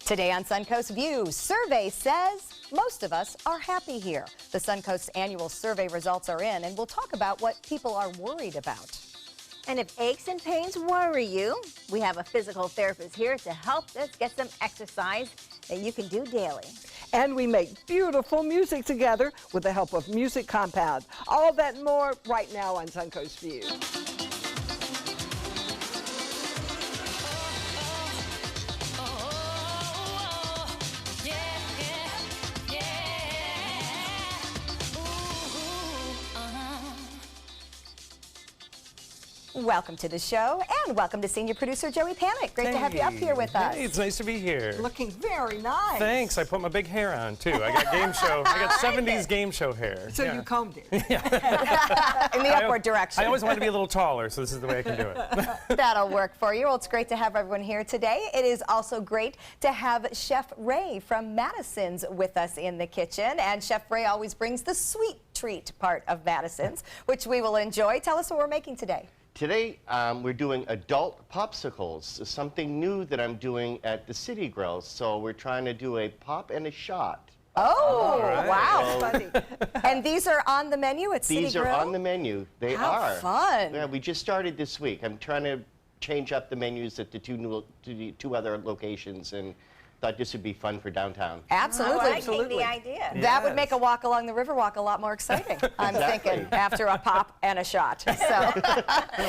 Today on Suncoast View, survey says most of us are happy here. The Suncoast annual survey results are in, and we'll talk about what people are worried about. And if aches and pains worry you, we have a physical therapist here to help us get some exercise that you can do daily. And we make beautiful music together with the help of Music Compound. All that and more right now on Suncoast View. Welcome to the show, and welcome to senior producer Joey Panic. Great to have you up here with us. Hey, it's nice to be here. Looking very nice. Thanks. I put my big hair on too. I got game show. I got 70s game show hair. So you combed it. In the upward direction. I always wanted to be a little taller, so this is the way I can do it. That'll work for you. Well, it's great to have everyone here today. It is also great to have Chef Ray from Madison's with us in the kitchen. And Chef Ray always brings the sweet treat part of Madison's, which we will enjoy. Tell us what we're making today. Today, we're doing adult popsicles, something new that I'm doing at the City Grill. So we're trying to do a pop and a shot. Oh, right. wow. That's funny. And these are on the menu at City Grill? These are on the menu. They How are. fun. Yeah, we just started this week. I'm trying to change up the menus at the two other locations, and thought this would be fun for downtown. Absolutely. I like the idea. That would make a walk along the Riverwalk a lot more exciting, I'm thinking, after a pop and a shot. So,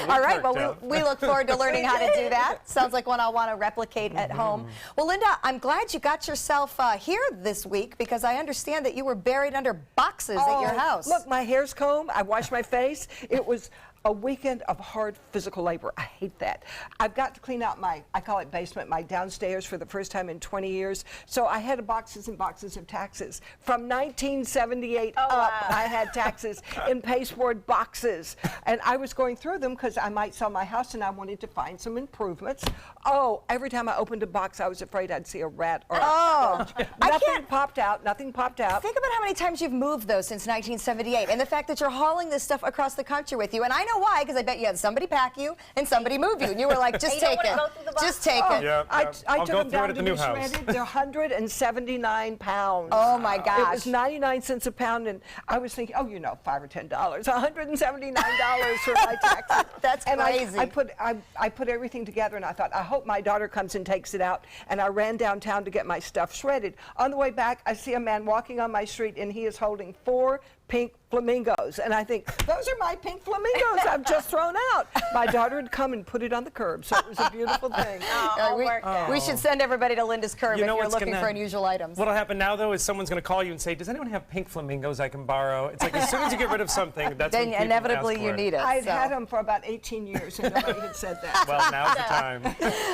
all right, well, we look forward to learning how to do that. Sounds like one I'll want to replicate at home. Well, Linda, I'm glad you got yourself here this week, because I understand that you were buried under boxes at your house. Look, my hair's combed. I washed my face. It was a weekend of hard physical labor. I hate that. I've got to clean out my, I call it basement, my downstairs for the first time in 20 years. So I had boxes and boxes of taxes. From 1978 up, wow. I had taxes in pasteboard boxes. And I was going through them because I might sell my house and I wanted to find some improvements. Oh, every time I opened a box, I was afraid I'd see a rat or Oh, nothing popped out, nothing popped out. Think about how many times you've moved, though, since 1978, and the fact that you're hauling this stuff across the country with you. And I know why, because I bet you had somebody pack you and somebody move you, and you were like, just You don't take wanna it. go through the box? Just take it. Yeah, I I'll took go them through down it to at the be new house. shredded. They're 179 pounds. Oh, my It gosh. was 99 cents a pound, and I was thinking, oh, you know, $5 or $10, $179 for my taxes. That's and crazy. I put everything together, and I thought, I hope my daughter comes and takes it out. And I ran downtown to get my stuff shredded. On the way back, I see a man walking on my street, and he is holding 4 pink flamingos. And I think, those are my pink flamingos I've just thrown out. My daughter had come and put it on the curb, so it was a beautiful thing. We should send everybody to Linda's Curb You if know you're what's looking gonna- for unusual items. What'll happen now, though, is someone's going to call you and say, does anyone have pink flamingos I can borrow? It's like as soon as you get rid of something, that's Then when people inevitably ask you for need it. I'd so. had them for about 18 years, and nobody had said that. Well, now's the time.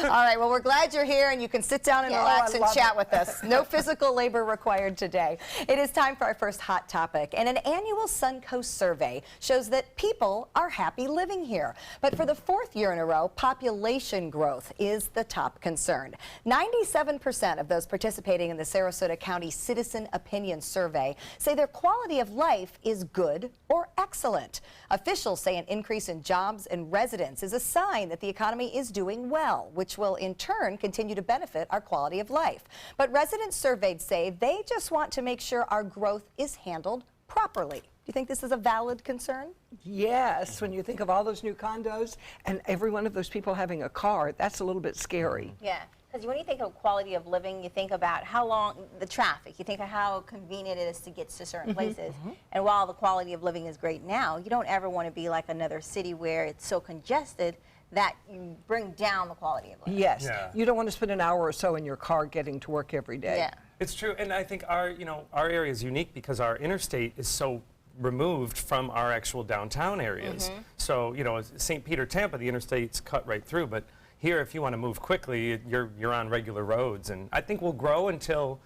All right, well, we're glad you're here, and you can sit down and Yeah. relax Oh, I and love chat it. with us. No physical labor required today. It is time for our first hot topic, and an annual Suncoast survey shows that people are happy living here. But for the 4th year in a row, population growth is the top concern. 97% of those participating in the Sarasota County Citizen Opinion Survey say their quality of life is good or excellent. Officials say an increase in jobs and residents is a sign that the economy is doing well, which will in turn continue to benefit our quality of life. But residents surveyed say they just want to make sure our growth is handled properly. Do you think this is a valid concern? Yes, when you think of all those new condos and every one of those people having a car, that's a little bit scary. Yeah, because when you think of quality of living, you think about how long, the traffic, you think of how convenient it is to get to certain places. And while the quality of living is great now, you don't ever want to be like another city where it's so congested that you bring down the quality of living. Yes, Yeah. you don't want to spend an hour or so in your car getting to work every day. Yeah. It's true, and I think our area is unique because our interstate is so removed from our actual downtown areas. So, St. Peter, Tampa, the interstate's cut right through, but here, if you want to move quickly, you're on regular roads, and I think we'll grow until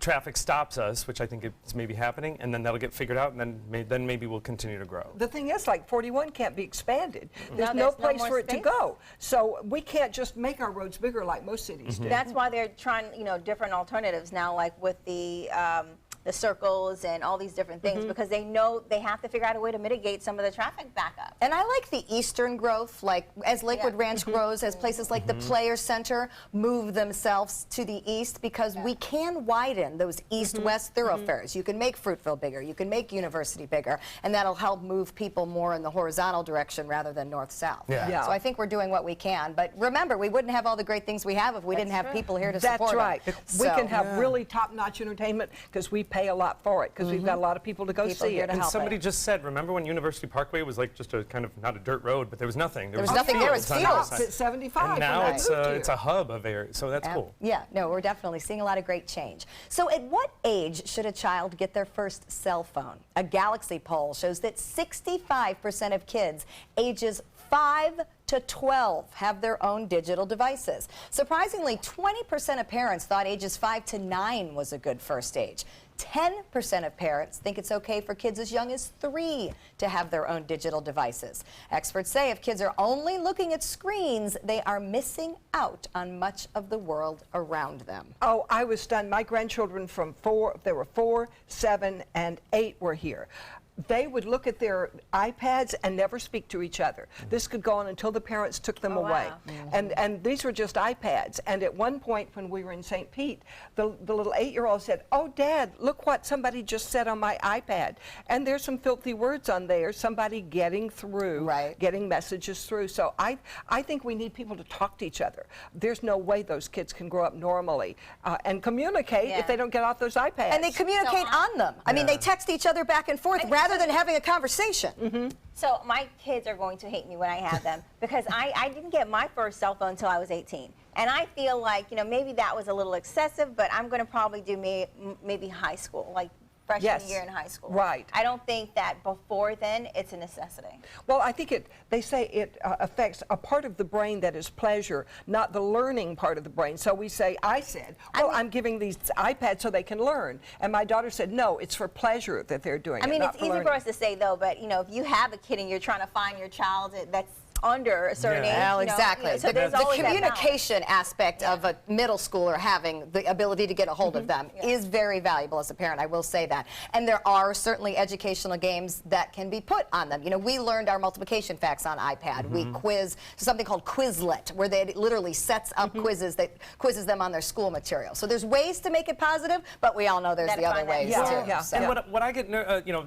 traffic stops us, which I think it's maybe happening, and then that'll get figured out, and then maybe we'll continue to grow. The thing is, like 41 can't be expanded. There's No, no there's no place more for it to space. go. So we can't just make our roads bigger like most cities do. That's why they're trying, different alternatives now, like with the the circles and all these different things because they know they have to figure out a way to mitigate some of the traffic backup. And I like the eastern growth, like as Lakewood Ranch grows, as places like the Players Center move themselves to the east, because we can widen those east-west thoroughfares. You can make Fruitville bigger, you can make University bigger, and that'll help move people more in the horizontal direction rather than north-south. Yeah. So I think we're doing what we can. But remember, we wouldn't have all the great things we have if we didn't have people here to support That's them. right. We So- can have really top-notch entertainment because we pay a lot for it, because we've got a lot of people to go People see here it. to And help somebody it. just said, remember when University Parkway was like just a kind of, not a dirt road, but there was nothing. There was nothing there, it was on the fields. side. It's 75 And now when I it's moved it's here. a hub of area, so that's cool. Yeah, no, we're definitely seeing a lot of great change. So at what age should a child get their first cell phone? A Galaxy poll shows that 65% of kids ages 5 to 12 have their own digital devices. Surprisingly, 20% of parents thought ages 5 to 9 was a good first age. 10% of parents think it's okay for kids as young as 3 to have their own digital devices. Experts say if kids are only looking at screens, they are missing out on much of the world around them. Oh, I was stunned. My grandchildren from 4, there were 4, 7, and 8 were here. They would look at their iPads and never speak to each other. This could go on until the parents took them away. Wow. And these were just iPads. And at one point when we were in St. Pete, the little 8-year-old said, "Oh, Dad, look what somebody just said on my iPad." And there's some filthy words on there, somebody getting through, Right. getting messages through. So I think we need people to talk to each other. There's no way those kids can grow up normally and communicate Yeah. if they don't get off those iPads. And they communicate So, on them. I mean, they text each other back and forth rather than having a conversation. So my kids are going to hate me when I have them because I didn't get my first cell phone until I was 18. And I feel like, maybe that was a little excessive, but I'm going to probably do maybe high school, like freshman Yes. year in high school. Right. I don't think that before then it's a necessity. Well, I think they say it affects a part of the brain that is pleasure, not the learning part of the brain. So I said, well, I'm giving these iPads so they can learn. And my daughter said, no, it's for pleasure that they're doing it, I mean, not it's for easy learning. for us to say, though, but, if you have a kid and you're trying to find your child that's under a certain age. Well, exactly. So the there's always that balance. communication aspect of a middle schooler having the ability to get a hold of them is very valuable as a parent, I will say that. And there are certainly educational games that can be put on them. We learned our multiplication facts on iPad. We quiz something called Quizlet, where it literally sets up quizzes that quizzes them on their school material. So there's ways to make it positive, but we all know there's Gotta the other find that ways balance. too. Yeah. So. And what I get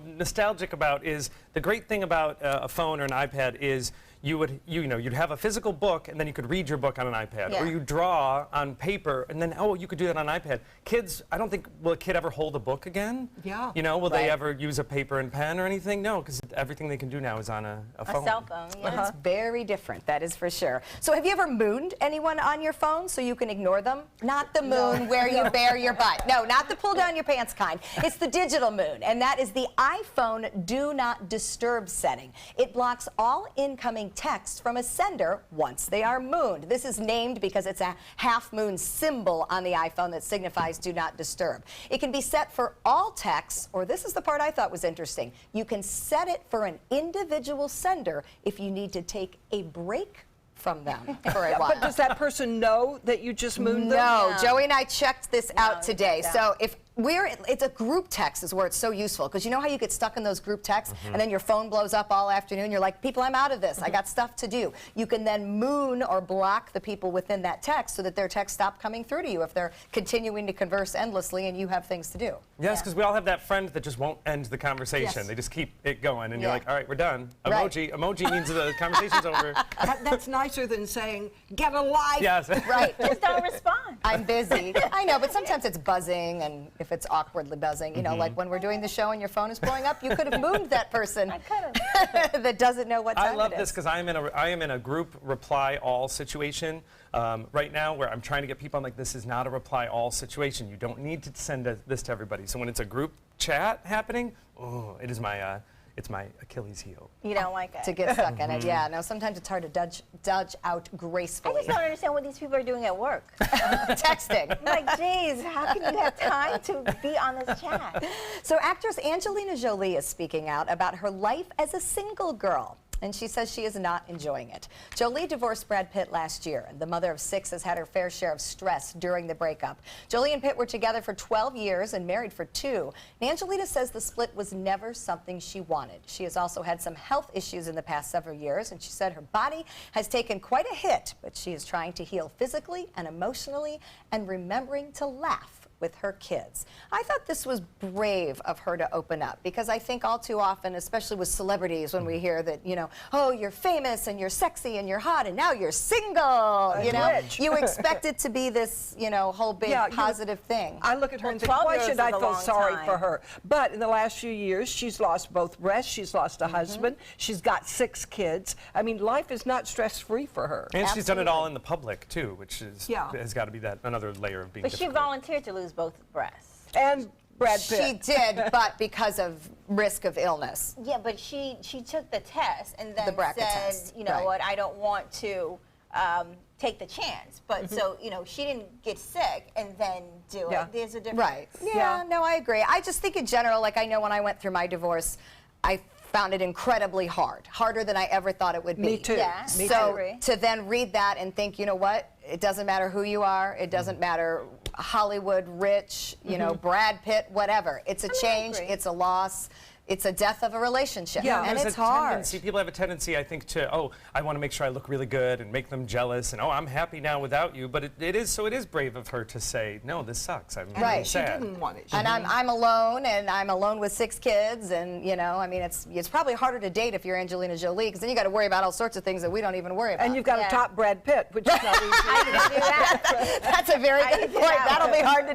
nostalgic about is the great thing about a phone or an iPad is you'd have a physical book and then you could read your book on an iPad, Yeah. or you draw on paper and then you could do that on iPad. Kids, I don't think, will a kid ever hold a book again? Yeah. Will they Right. ever use a paper and pen or anything? No, because everything they can do now is on a phone. A cell phone, yeah. It's very different, that is for sure. So have you ever mooned anyone on your phone so you can ignore them? Not the moon where you bare your butt. No, not the pull down your pants kind. It's the digital moon, and that is the iPhone Do Not Disturb setting. It blocks all incoming texts from a sender once they are mooned. This is named because it's a half moon symbol on the iPhone that signifies Do Not Disturb. It can be set for all texts, or this is the part I thought was interesting. You can set it for an individual sender if you need to take a break from them for a while. But does that person know that you just mooned them? No, Joey and I checked this out you today. can't So if it's a group text is where it's so useful, because you know how you get stuck in those group texts and then your phone blows up all afternoon, you're like, people, I'm out of this, I got stuff to do. You can then moon or block the people within that text so that their texts stop coming through to you if they're continuing to converse endlessly and you have things to do. Yes, because we all have that friend that just won't end the conversation. Yes. They just keep it going, and you're Yeah. like, all right, we're done. Right. Emoji means the conversation's over. That's nicer than saying, get a life. Yes. Right. Just don't respond. I'm busy. I know, but sometimes it's buzzing, and if it's awkwardly buzzing, like when we're doing the show and your phone is blowing up, you could have mooned that person I could have. that doesn't know what time I love it is. this because I am in a group reply all situation right now where I'm trying to get people. I'm like, this is not a reply all situation. You don't need to send this to everybody. So when it's a group chat happening, it is it's my Achilles heel. You don't like it. To get stuck in it, yeah. Now, sometimes it's hard to dodge out I gracefully. just don't understand what these people are doing at work. Texting. I'm like, geez, how can you have time to be on this chat? So actress Angelina Jolie is speaking out about her life as a single girl. and she says she is not enjoying it. Jolie divorced Brad Pitt last year, and the mother of 6 has had her fair share of stress during the breakup. Jolie and Pitt were together for 12 years and married for 2. And Angelina says the split was never something she wanted. She has also had some health issues in the past several years, and she said her body has taken quite a hit, but she is trying to heal physically and emotionally and remembering to laugh with her kids. I thought this was brave of her to open up, because I think all too often, especially with celebrities, when we hear that, you know, oh, you're famous and you're sexy and you're hot and now you're single, you know, you expect it to be this, you know, whole big positive thing. I look at her and think, 12 why years should I is a feel long sorry time. for her? But in the last few years, she's lost both breasts, she's lost a husband, she's got 6 kids. I mean, life is not stress-free for her. And she's done it all in the public, too, which is has got to be that another layer of being But she difficult. volunteered to lose both breasts. And Brad Pitt. She did, but because of risk of illness. Yeah, but she took the test and then The BRCA said, test, you know right. what, I don't want to take the chance. But so, you know, she didn't get sick and then do Yeah. it. There's a difference. Right. Yeah, no, I agree. I just think in general, like I know when I went through my divorce, I found it incredibly hard, harder than I ever thought it would be. Me too. Yeah, Me I So agree. to then read that and think, you know what, it doesn't matter who you are, it doesn't matter Hollywood, rich, you know, Brad Pitt, whatever. It's a change, agree. it's a loss, it's a death of a relationship. Yeah. And There's it's a hard. tendency, people have a tendency, I think, to, oh, I want to make sure I look really good and make them jealous, and oh, I'm happy now without you. But it is brave of her to say, no, this sucks. I'm really Right. She sad. didn't want it. And I'm alone, and I'm alone with 6 kids, and you know, I mean, it's probably harder to date if you're Angelina Jolie, because then you got to worry about all sorts of things that we don't even worry about. And you've got Yeah. to top Brad Pitt, which is not easy. I didn't do that. That's a very I good did point. that That'll one. be hard to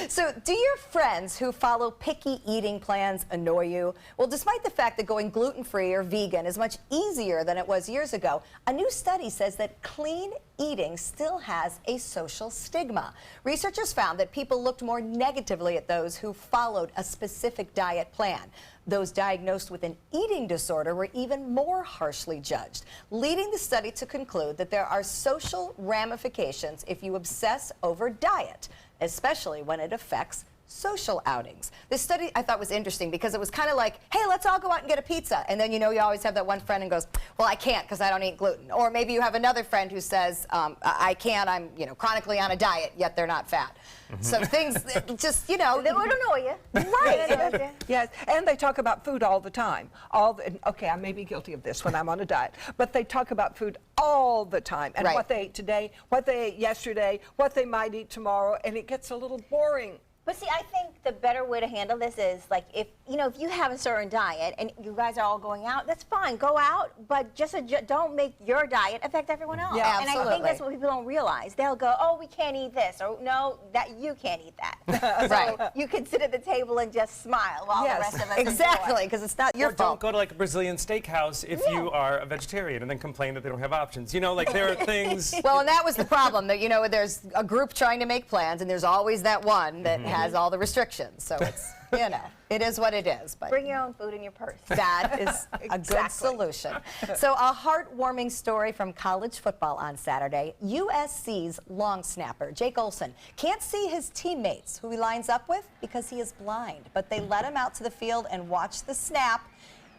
do. So, do your friends who follow picky eating plans annoy you? Well, despite the fact that going gluten-free or vegan is much easier than it was years ago, a new study says that clean eating still has a social stigma. Researchers found that people looked more negatively at those who followed a specific diet plan. Those diagnosed with an eating disorder were even more harshly judged, leading the study to conclude that there are social ramifications if you obsess over diet, especially when it affects social outings. This study I thought was interesting because it was kind of like, hey, let's all go out and get a pizza. And then, you know, you always have that one friend and goes, well, I can't because I don't eat gluten. Or maybe you have another friend who says, I can't, I'm, you know, chronically on a diet, yet they're not fat. So things just, you know. They would annoy you. Right. Yes, and they talk about food all the time. Okay, I may be guilty of this when I'm on a diet, but they talk about food all the time and Right. what they ate today, what they ate yesterday, what they might eat tomorrow, and it gets a little boring. But see, I think the better way to handle this is like if you have a certain diet and you guys are all going out, that's fine. Go out, but just don't make your diet affect everyone else. Yeah, and I think absolutely. that's what people don't realize. They'll go, oh, we can't eat this, or no, that you can't eat that. Right. So you can sit at the table and just smile while Yes, the rest of us Exactly, enjoy. because it's not your Or don't fault. go to like a Brazilian steakhouse if you are a vegetarian and then complain that they don't have options. You know, like there are things. Well, and that was the problem, that, you know, there's a group trying to make plans, and there's always that one that has all the restrictions. So it's, you know, it is what it is. But Bring your own food in your purse. that is a good solution. So a heartwarming story from college football on Saturday. USC's long snapper, Jake Olson, can't see his teammates who he lines up with because he is blind. But they let him out to the field and watch the snap.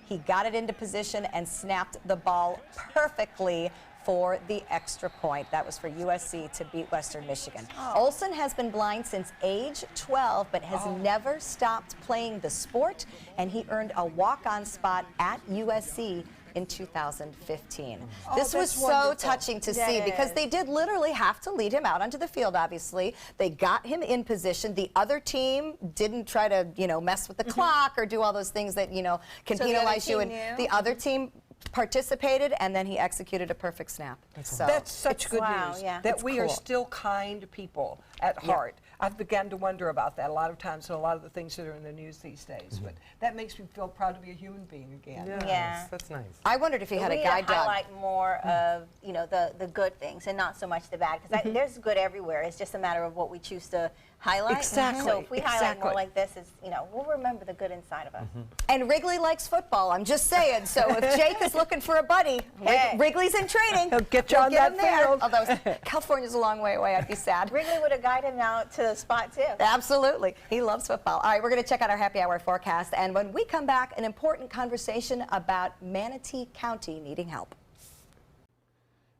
He got it into position and snapped the ball perfectly for the extra point. That was for USC to beat Western Michigan. Olson has been blind since age 12, but has never stopped playing the sport, and he earned a walk-on spot at USC in 2015. This was that's so wonderful. touching to see because they did literally have to lead him out onto the field, obviously. They got him in position. The other team didn't try to, you know, mess with the clock or do all those things that, you know, can So the other penalize you. team And knew? the other team participated, and then he executed a perfect snap. So That's such good Wow, news, yeah. that It's we are cool. still kind people at heart. I've begun to wonder about that a lot of times in a lot of the things that are in the news these days, but that makes me feel proud to be a human being again. Yeah. That's nice. I wondered if he had we a need to guide dog. highlight more of the good things and not so much the bad, because there's good everywhere. It's just a matter of what we choose to highlight. Exactly, So if we highlight more exactly. like this, we'll remember the good inside of us. And Wrigley likes football, I'm just saying. So if Jake is He's looking for a buddy. Hey. Wrigley's in training. He'll get you on We'll that him there. field. Although California's a long way away, I'd be sad. Wrigley would have guided him out to the spot, too. Absolutely. He loves football. All right, we're going to check out our happy hour forecast. And when we come back, an important conversation about Manatee County needing help.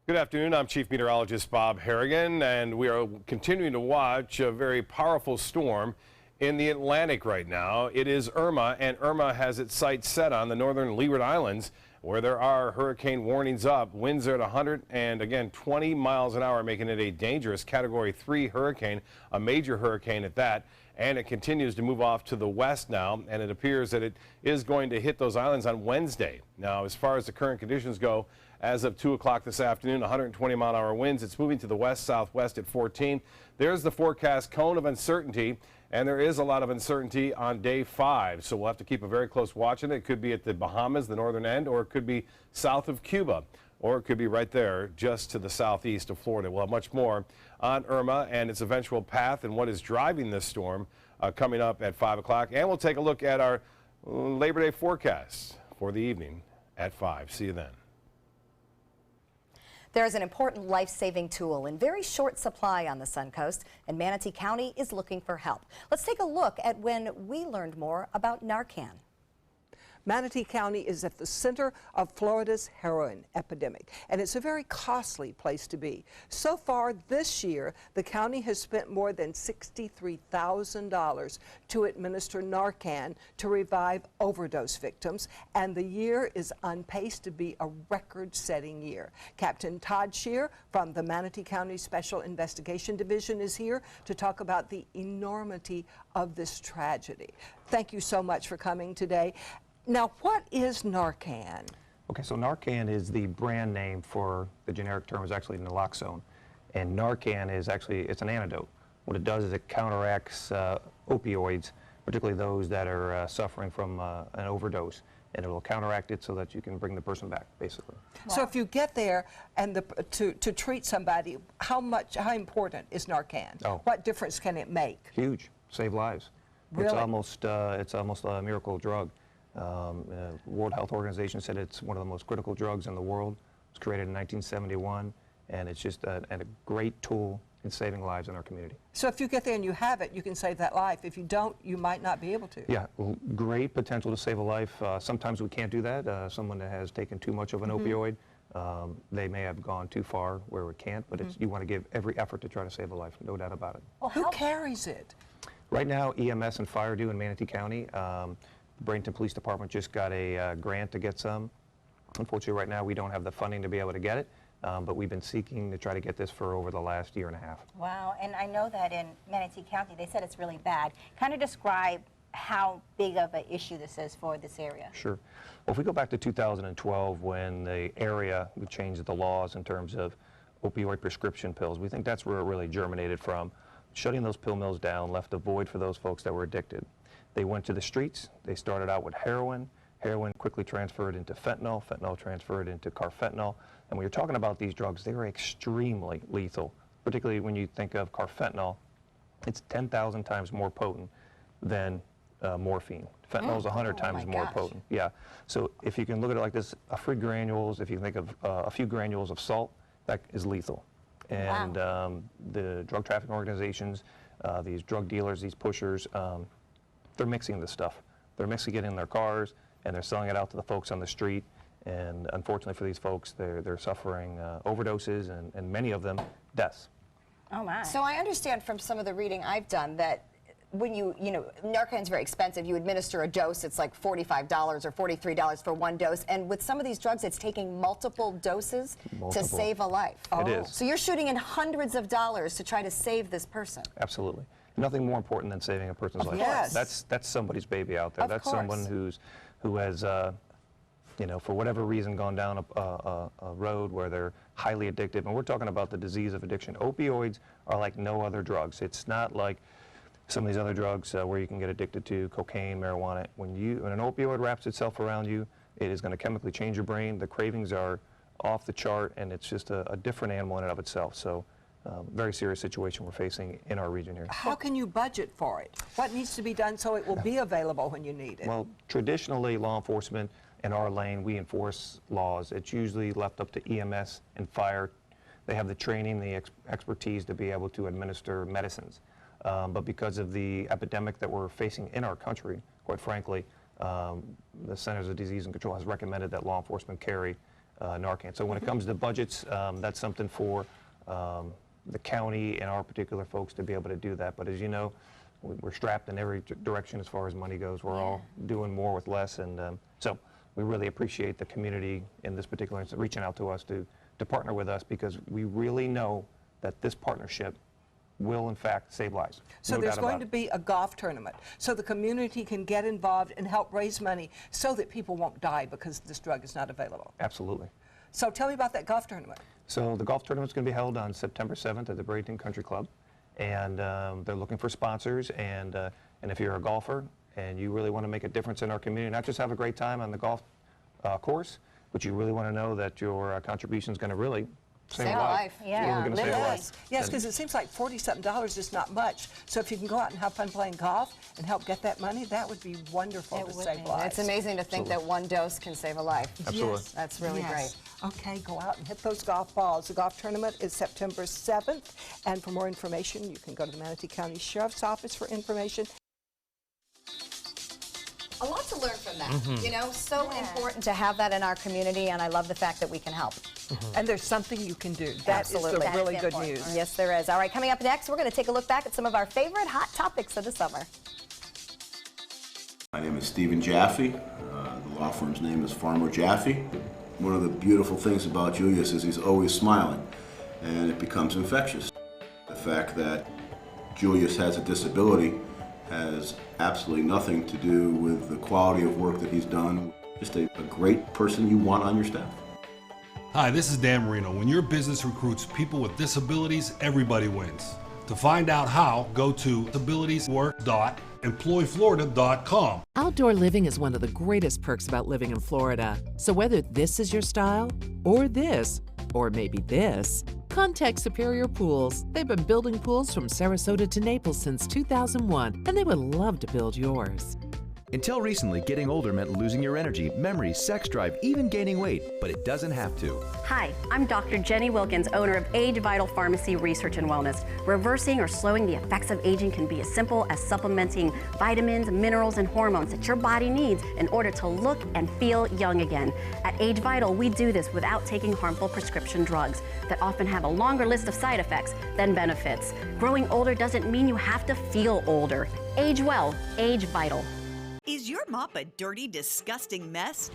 Good afternoon. I'm Chief Meteorologist Bob Harrigan, and we are continuing to watch a very powerful storm in the Atlantic right now. It is Irma, and Irma has its sights set on the northern Leeward Islands, where there are hurricane warnings up. Winds are at 100 and again 20 miles an hour, making it a dangerous Category 3 hurricane, a major hurricane at that. And it continues to move off to the west now, and it appears that it is going to hit those islands on Wednesday. Now, as far as the current conditions go, as of 2 o'clock this afternoon, 120 mile an hour winds. It's moving to the west-southwest at 14. There's the forecast cone of uncertainty, and there is a lot of uncertainty on day 5. So we'll have to keep a very close watch on it. It could be at the Bahamas, the northern end, or it could be south of Cuba, or it could be right there just to the southeast of Florida. We'll have much more on Irma and its eventual path and what is driving this storm coming up at 5 o'clock. And we'll take a look at our Labor Day forecast for the evening at 5. See you then. There's an important life-saving tool in very short supply on the Suncoast, and Manatee County is looking for help. Let's take a look at when we learned more about Narcan. Manatee County is at the center of Florida's heroin epidemic, and it's a very costly place to be. So far this year, the county has spent more than $63,000 to administer Narcan to revive overdose victims, and the year is on pace to be a record-setting year. Captain Todd Shear from the Manatee County Special Investigation Division is here to talk about the enormity of this tragedy. Thank you so much for coming today. Now, what is Narcan? Okay, so Narcan is the brand name for the generic term is actually naloxone, and Narcan is actually, it's an antidote. What it does is it counteracts opioids, particularly those that are suffering from an overdose, and it will counteract it so that you can bring the person back, basically. Wow. So if you get there and to treat somebody, how important is Narcan? Oh. What difference can it make? Huge, save lives. Really? It's almost a miracle drug. World Health Organization said it's one of the most critical drugs in the world. It was created in 1971, and it's just a great tool in saving lives in our community. So if you get there and you have it, you can save that life. If you don't, you might not be able to. Yeah, well, great potential to save a life. Sometimes we can't do that. Someone that has taken too much of an opioid, they may have gone too far where it can't, but you want to give every effort to try to save a life, no doubt about it. Well, who carries it? Right now, EMS and fire do in Manatee County. Bradenton Police Department just got a grant to get some. Unfortunately, right now we don't have the funding to be able to get it, but we've been seeking to try to get this for over the last year and a half. Wow, and I know that in Manatee County, they said it's really bad. Kind of describe how big of an issue this is for this area. Sure. Well, if we go back to 2012 when the area changed the laws in terms of opioid prescription pills, we think that's where it really germinated from. Shutting those pill mills down left a void for those folks that were addicted. They went to the streets. They started out with heroin. Heroin quickly transferred into fentanyl. Fentanyl transferred into carfentanil. And when you're talking about these drugs, they were extremely lethal, particularly when you think of carfentanil. It's 10,000 times more potent than morphine. Fentanyl is 100 times more potent. Yeah. So if you can look at it like this, a few granules, if you think of a few granules of salt, that is lethal. And the drug trafficking organizations, these drug dealers, these pushers, they're mixing this stuff. They're mixing it in their cars, and they're selling it out to the folks on the street. And unfortunately for these folks, they're suffering overdoses and many of them deaths. Oh my. So I understand from some of the reading I've done that when you know, Narcan's very expensive. You administer a dose, it's like $45 or $43 for one dose. And with some of these drugs, it's taking multiple doses to save a life. It is. So you're shooting in hundreds of dollars to try to save this person. Absolutely. Nothing more important than saving a person's life. Yes. That's somebody's baby out there. That's someone who has, you know, for whatever reason, gone down a road where they're highly addictive. And we're talking about the disease of addiction. Opioids are like no other drugs. It's not like some of these other drugs where you can get addicted to cocaine, marijuana. When an opioid wraps itself around you, it is going to chemically change your brain. The cravings are off the chart, and it's just a different animal in and of itself. So. Very serious situation we're facing in our region here. How can you budget for it? What needs to be done so it will be available when you need it? Well, traditionally, law enforcement in our lane, we enforce laws. It's usually left up to EMS and fire. They have the training, the expertise to be able to administer medicines. But because of the epidemic that we're facing in our country, quite frankly, the Centers of Disease and Control has recommended that law enforcement carry Narcan. So when it comes to budgets, that's something for the county and our particular folks to be able to do that. But as you know, we're strapped in every direction as far as money goes. We're all doing more with less, and so we really appreciate the community in this particular instance reaching out to us to partner with us, because we really know that this partnership will in fact save lives. So there's going to be a golf tournament, so the community can get involved and help raise money so that people won't die because this drug is not available. Absolutely. So tell me about that golf tournament. So the golf tournament is going to be held on September 7th at the Bradenton Country Club, and they're looking for sponsors, and if you're a golfer and you really want to make a difference in our community, not just have a great time on the golf course, but you really want to know that your contribution is going to really save a life. Yeah. Really gonna save a Literally. life. Yes, because it seems like $40-something is not much. So if you can go out and have fun playing golf and help get that money, that would be wonderful to save lives. It's amazing to think that one dose can save a life. Absolutely. Yes. That's really Yes. Okay, go out and hit those golf balls. The golf tournament is September 7th, and for more information, you can go to the Manatee County Sheriff's Office for information. A lot to learn from that. You know, so important to have that in our community, and I love the fact that we can help. And there's something you can do. That is Absolutely. the really That is good important. news. Yes, there is. All right, coming up next, we're going to take a look back at some of our favorite hot topics of the summer. My name is Stephen Jaffe. The law firm's name is Farmer Jaffe. One of the beautiful things about Julius is he's always smiling, and it becomes infectious. The fact that Julius has a disability has absolutely nothing to do with the quality of work that he's done. Just a great person you want on your staff. Hi, this is Dan Marino. When your business recruits people with disabilities, everybody wins. To find out how, go to disabilitieswork.employflorida.com. Outdoor living is one of the greatest perks about living in Florida. So whether this is your style, or this, or maybe this, contact Superior Pools. They've been building pools from Sarasota to Naples since 2001, and they would love to build yours. Until recently, getting older meant losing your energy, memory, sex drive, even gaining weight, but it doesn't have to. Hi, I'm Dr. Jenny Wilkins, owner of Age Vital Pharmacy Research and Wellness. Reversing or slowing the effects of aging can be as simple as supplementing vitamins, minerals, and hormones that your body needs in order to look and feel young again. At Age Vital, we do this without taking harmful prescription drugs that often have a longer list of side effects than benefits. Growing older doesn't mean you have to feel older. Age well, Age Vital. Is your mop a dirty, disgusting mess?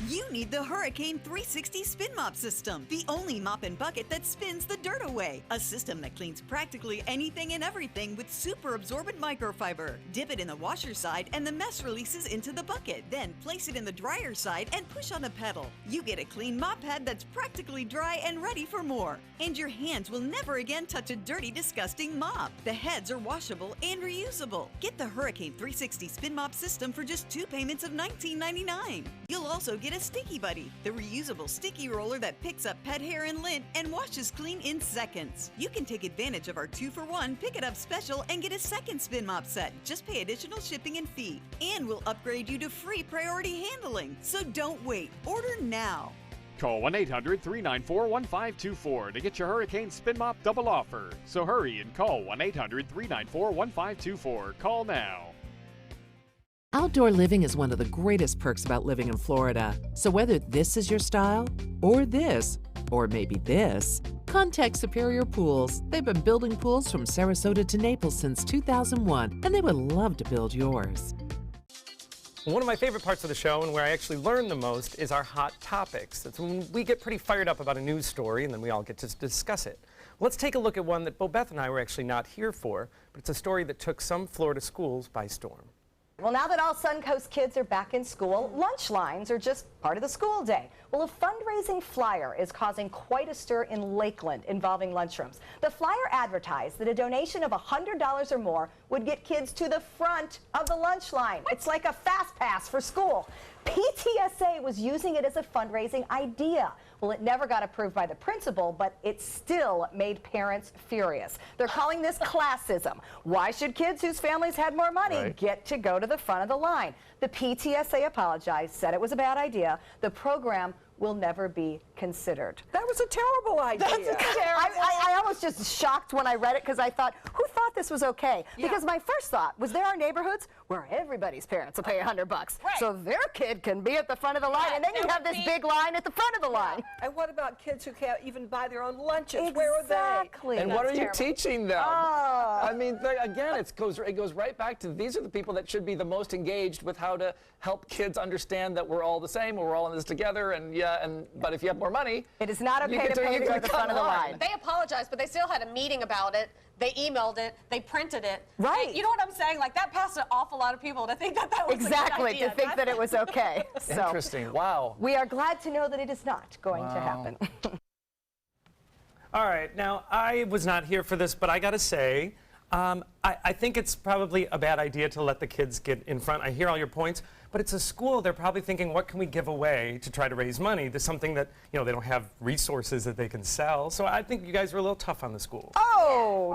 You need the Hurricane 360 Spin Mop System, the only mop and bucket that spins the dirt away. A system that cleans practically anything and everything with super absorbent microfiber. Dip it in the washer side and the mess releases into the bucket. Then place it in the dryer side and push on the pedal. You get a clean mop pad that's practically dry and ready for more. And your hands will never again touch a dirty, disgusting mop. The heads are washable and reusable. Get the Hurricane 360 Spin Mop System for just 2 payments of $19.99. You'll also get a Sticky Buddy, the reusable sticky roller that picks up pet hair and lint and washes clean in seconds. You can take advantage of our 2-for-1 Pick It Up special and get a second spin mop set. Just pay additional shipping and fee. And we'll upgrade you to free priority handling. So don't wait. Order now. Call 1-800-394-1524 to get your Hurricane Spin Mop double offer. So hurry and call 1-800-394-1524. Call now. Outdoor living is one of the greatest perks about living in Florida. So whether this is your style, or this, or maybe this, contact Superior Pools. They've been building pools from Sarasota to Naples since 2001, and they would love to build yours. One of my favorite parts of the show, and where I actually learn the most, is our hot topics. That's when we get pretty fired up about a news story, and then we all get to discuss it. Let's take a look at one that Beth and I were actually not here for, but it's a story that took some Florida schools by storm. Well, now that all Suncoast kids are back in school, lunch lines are just part of the school day. Well, a fundraising flyer is causing quite a stir in Lakeland involving lunchrooms. The flyer advertised that a donation of $100 or more would get kids to the front of the lunch line. It's like a fast pass for school. PTSA was using it as a fundraising idea. Well, it never got approved by the principal, but it still made parents furious. They're calling this classism. Why should kids whose families had more money get to go to the front of the line? The PTSA apologized, said it was a bad idea. The program will never be considered. That was a terrible idea. I almost just shocked when I read it because I thought, who thought this was okay? Because my first thought was there are neighborhoods where everybody's parents will pay $100, so their kid can be at the front of the line, and then you have this big line at the front of the line. And what about kids who can't even buy their own lunches? Where are they? And what are you teaching them? I mean, again, it goes right back to these are the people that should be the most engaged with how to help kids understand that we're all the same, we're all in this together, but if you have more money, it is not okay to pay to go to the front of the line. They apologized, but they still had a meeting about it. They emailed it. They printed it. Right. You know what I'm saying? Like, that passed an awful lot of people to think that was a good idea. To think that it was okay. So, interesting. Wow. We are glad to know that it is not going to happen. All right. Now, I was not here for this, but I got to say, I think it's probably a bad idea to let the kids get in front. I hear all your points, but it's a school. They're probably thinking, what can we give away to try to raise money? There's something that, they don't have resources that they can sell. So I think you guys are a little tough on the school. Oh,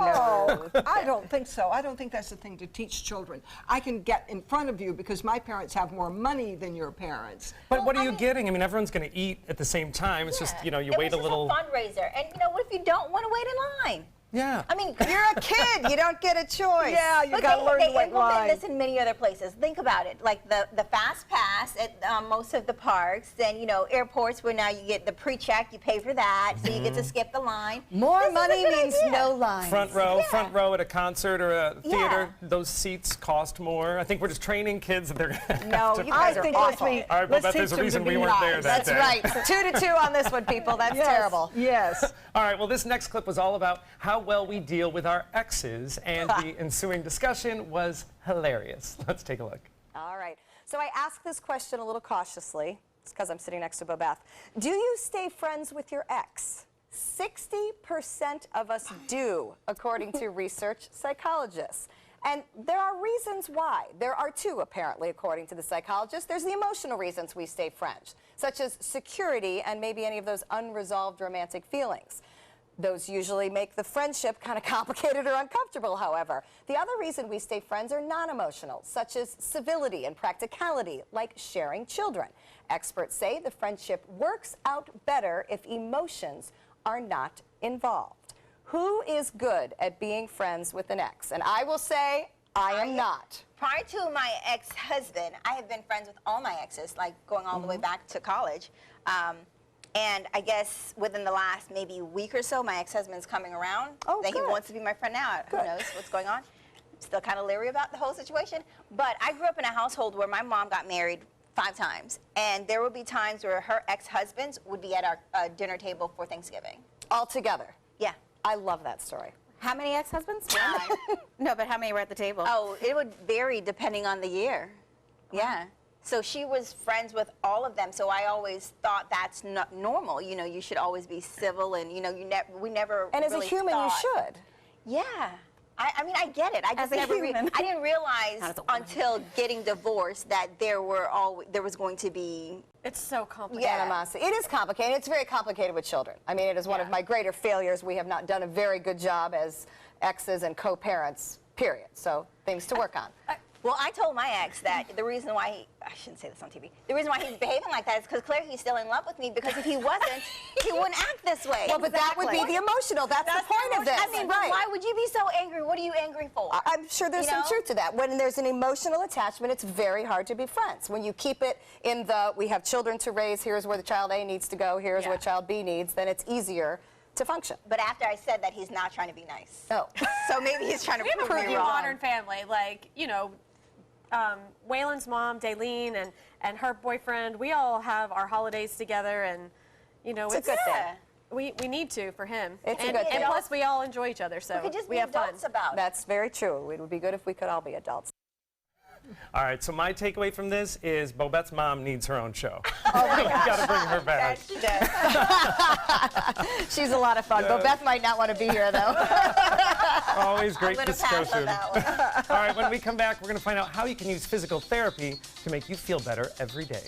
no. I don't think so. I don't think that's the thing to teach children. I can get in front of you because my parents have more money than your parents. But what are you getting? I mean, everyone's going to eat at the same time. It's just, you wait a little. It's a fundraiser. And, what if you don't want to wait in line? Yeah. I mean, you're a kid. You don't get a choice. Yeah, you got to learn to wait in line. They implement this in many other places. Think about it, like the fast pass at most of the parks, and airports where now you get the pre-check, you pay for that, so you get to skip the line. More money means no line. Front row at a concert or a theater. Those seats cost more. I think we're just training kids that they're going to have to. I think all right, but there's a reason we weren't there that day. That's right. 2-2 on this one, people. That's terrible. Yes. All right. Well, this next clip was all about how well we deal with our exes, and the ensuing discussion was hilarious. Let's take a look. All right. So I asked this question a little cautiously. It's because I'm sitting next to Bobeth. Do you stay friends with your ex? 60% of us do, according to research psychologists. And there are reasons why. There are two, apparently, according to the psychologist. There's the emotional reasons we stay friends, such as security and maybe any of those unresolved romantic feelings. Those usually make the friendship kind of complicated or uncomfortable, however. The other reason we stay friends are non-emotional, such as civility and practicality, like sharing children. Experts say the friendship works out better if emotions are not involved. Who is good at being friends with an ex? And I will say, I am not. Prior to my ex-husband, I have been friends with all my exes, like going all the way back to college. And I guess within the last maybe week or so, my ex-husband's coming around. He wants to be my friend now. Who knows what's going on? Still kind of leery about the whole situation. But I grew up in a household where my mom got married 5 times. And there would be times where her ex-husbands would be at our dinner table for Thanksgiving. All together? Yeah. I love that story. How many ex-husbands? No, but how many were at the table? Oh, it would vary depending on the year. Yeah. So she was friends with all of them. So I always thought that's not normal. You should always be civil, and we never. And as really a human, thought. you should. Yeah. I mean, I get it. I just never. I didn't realize until getting divorced that there was going to be. It's so complicated. Animosity. It is complicated. It's very complicated with children. I mean, it is one of my greater failures. We have not done a very good job as exes and co-parents, period. So things to work on. Well, I told my ex that the reason why I shouldn't say this on TV. The reason why he's behaving like that is because clearly he's still in love with me, because if he wasn't, he wouldn't act this way. Well, but that would be the emotional. That's the point of this. I mean, but why would you be so angry? What are you angry for? I'm sure there's some truth to that. When there's an emotional attachment, it's very hard to be friends. When you keep it in we have children to raise, here's where the child A needs to go, here's what child B needs, then it's easier to function. But after I said that, he's not trying to be nice. Oh. So maybe he's trying to prove me wrong. Modern family, like, Waylon's mom, Daylene, and her boyfriend, we all have our holidays together, and it's a good thing. We need to for him. It's a good thing. And plus, we all enjoy each other, so we could just we be have fun. adults about it. That's very true. It would be good if we could all be adults. All right, so my takeaway from this is Bobette's mom needs her own show. Oh my gosh. Got to bring her back. She's a lot of fun. Bobette might not want to be here, though. Always great discussion. All right, when we come back, we're going to find out how you can use physical therapy to make you feel better every day.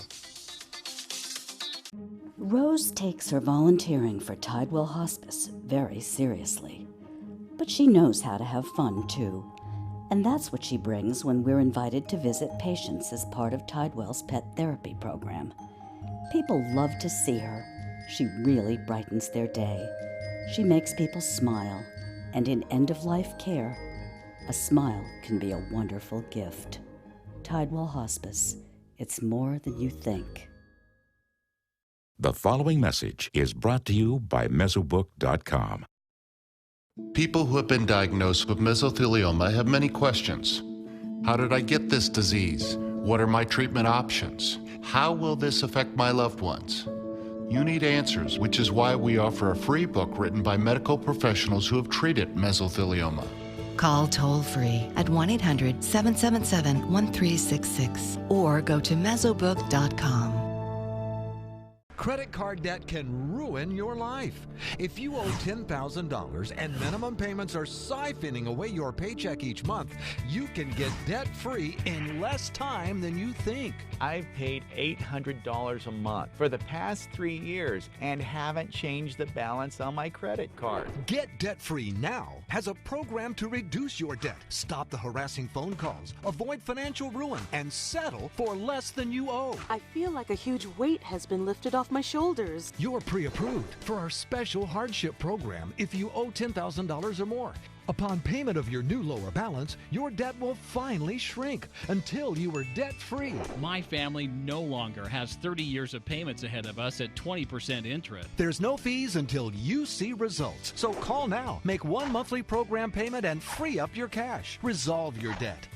Rose takes her volunteering for Tidewell Hospice very seriously. But she knows how to have fun, too. And that's what she brings when we're invited to visit patients as part of Tidewell's pet therapy program. People love to see her. She really brightens their day. She makes people smile. And in end-of-life care, a smile can be a wonderful gift. Tidewell Hospice. It's more than you think. The following message is brought to you by Mesobook.com. People who have been diagnosed with mesothelioma have many questions. How did I get this disease? What are my treatment options? How will this affect my loved ones? You need answers, which is why we offer a free book written by medical professionals who have treated mesothelioma. Call toll-free at 1-800-777-1366 or go to mesobook.com. Credit card debt can ruin your life. If you owe $10,000 and minimum payments are siphoning away your paycheck each month, you can get debt-free in less time than you think. I've paid $800 a month for the past 3 years and haven't changed the balance on my credit card. Get debt-free now has a program to reduce your debt, stop the harassing phone calls, avoid financial ruin, and settle for less than you owe. I feel like a huge weight has been lifted off my shoulders. You're pre-approved for our special hardship program if you owe $10,000 or more. Upon payment of your new lower balance, your debt will finally shrink until you are debt-free. My family no longer has 30 years of payments ahead of us at 20% interest. There's no fees until you see results. So call now, make one monthly program payment, and free up your cash. Resolve your debt.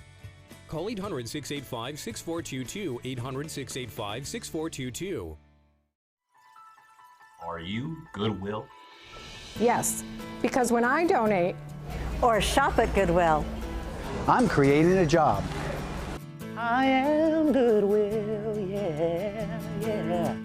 Call 800-685-6422, 800-685-6422. Are you Goodwill? Yes, because when I donate or shop at Goodwill, I'm creating a job. I am Goodwill, yeah, yeah.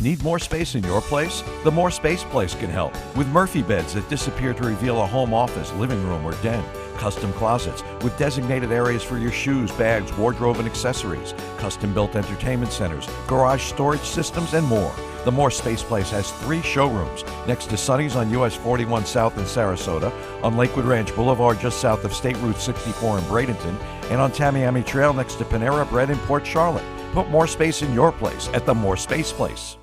Need more space in your place? The More Space Place can help with Murphy beds that disappear to reveal a home office, living room, or den. Custom closets with designated areas for your shoes, bags, wardrobe, and accessories. Custom-built entertainment centers, garage storage systems, and more. The More Space Place has 3 showrooms next to Sonny's on US 41 South in Sarasota, on Lakewood Ranch Boulevard just south of State Route 64 in Bradenton, and on Tamiami Trail next to Panera Bread in Port Charlotte. Put more space in your place at the More Space Place.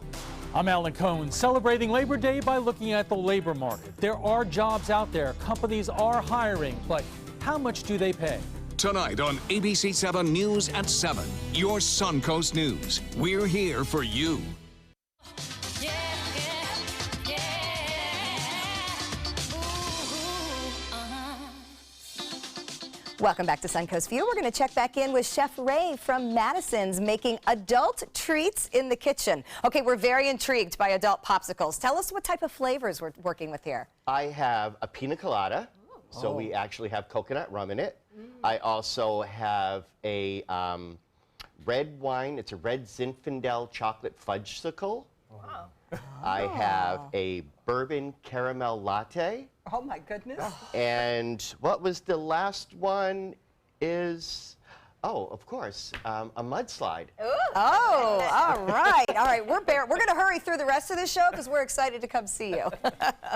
I'm Alan Cohn, celebrating Labor Day by looking at the labor market. There are jobs out there, companies are hiring, but how much do they pay? Tonight on ABC 7 News at 7, your Suncoast News. We're here for you. Welcome back to Suncoast View. We're going to check back in with Chef Ray from Madison's making adult treats in the kitchen. Okay, we're very intrigued by adult popsicles. Tell us what type of flavors we're working with here. I have a pina colada, so we actually have coconut rum in it. I also have a red wine. It's a red Zinfandel chocolate fudgesicle. Wow. I have a bourbon caramel latte. Oh my goodness. And what was the last one is, oh, of course, a mudslide. Oh, all right. All right, we're going to hurry through the rest of the show because we're excited to come see you.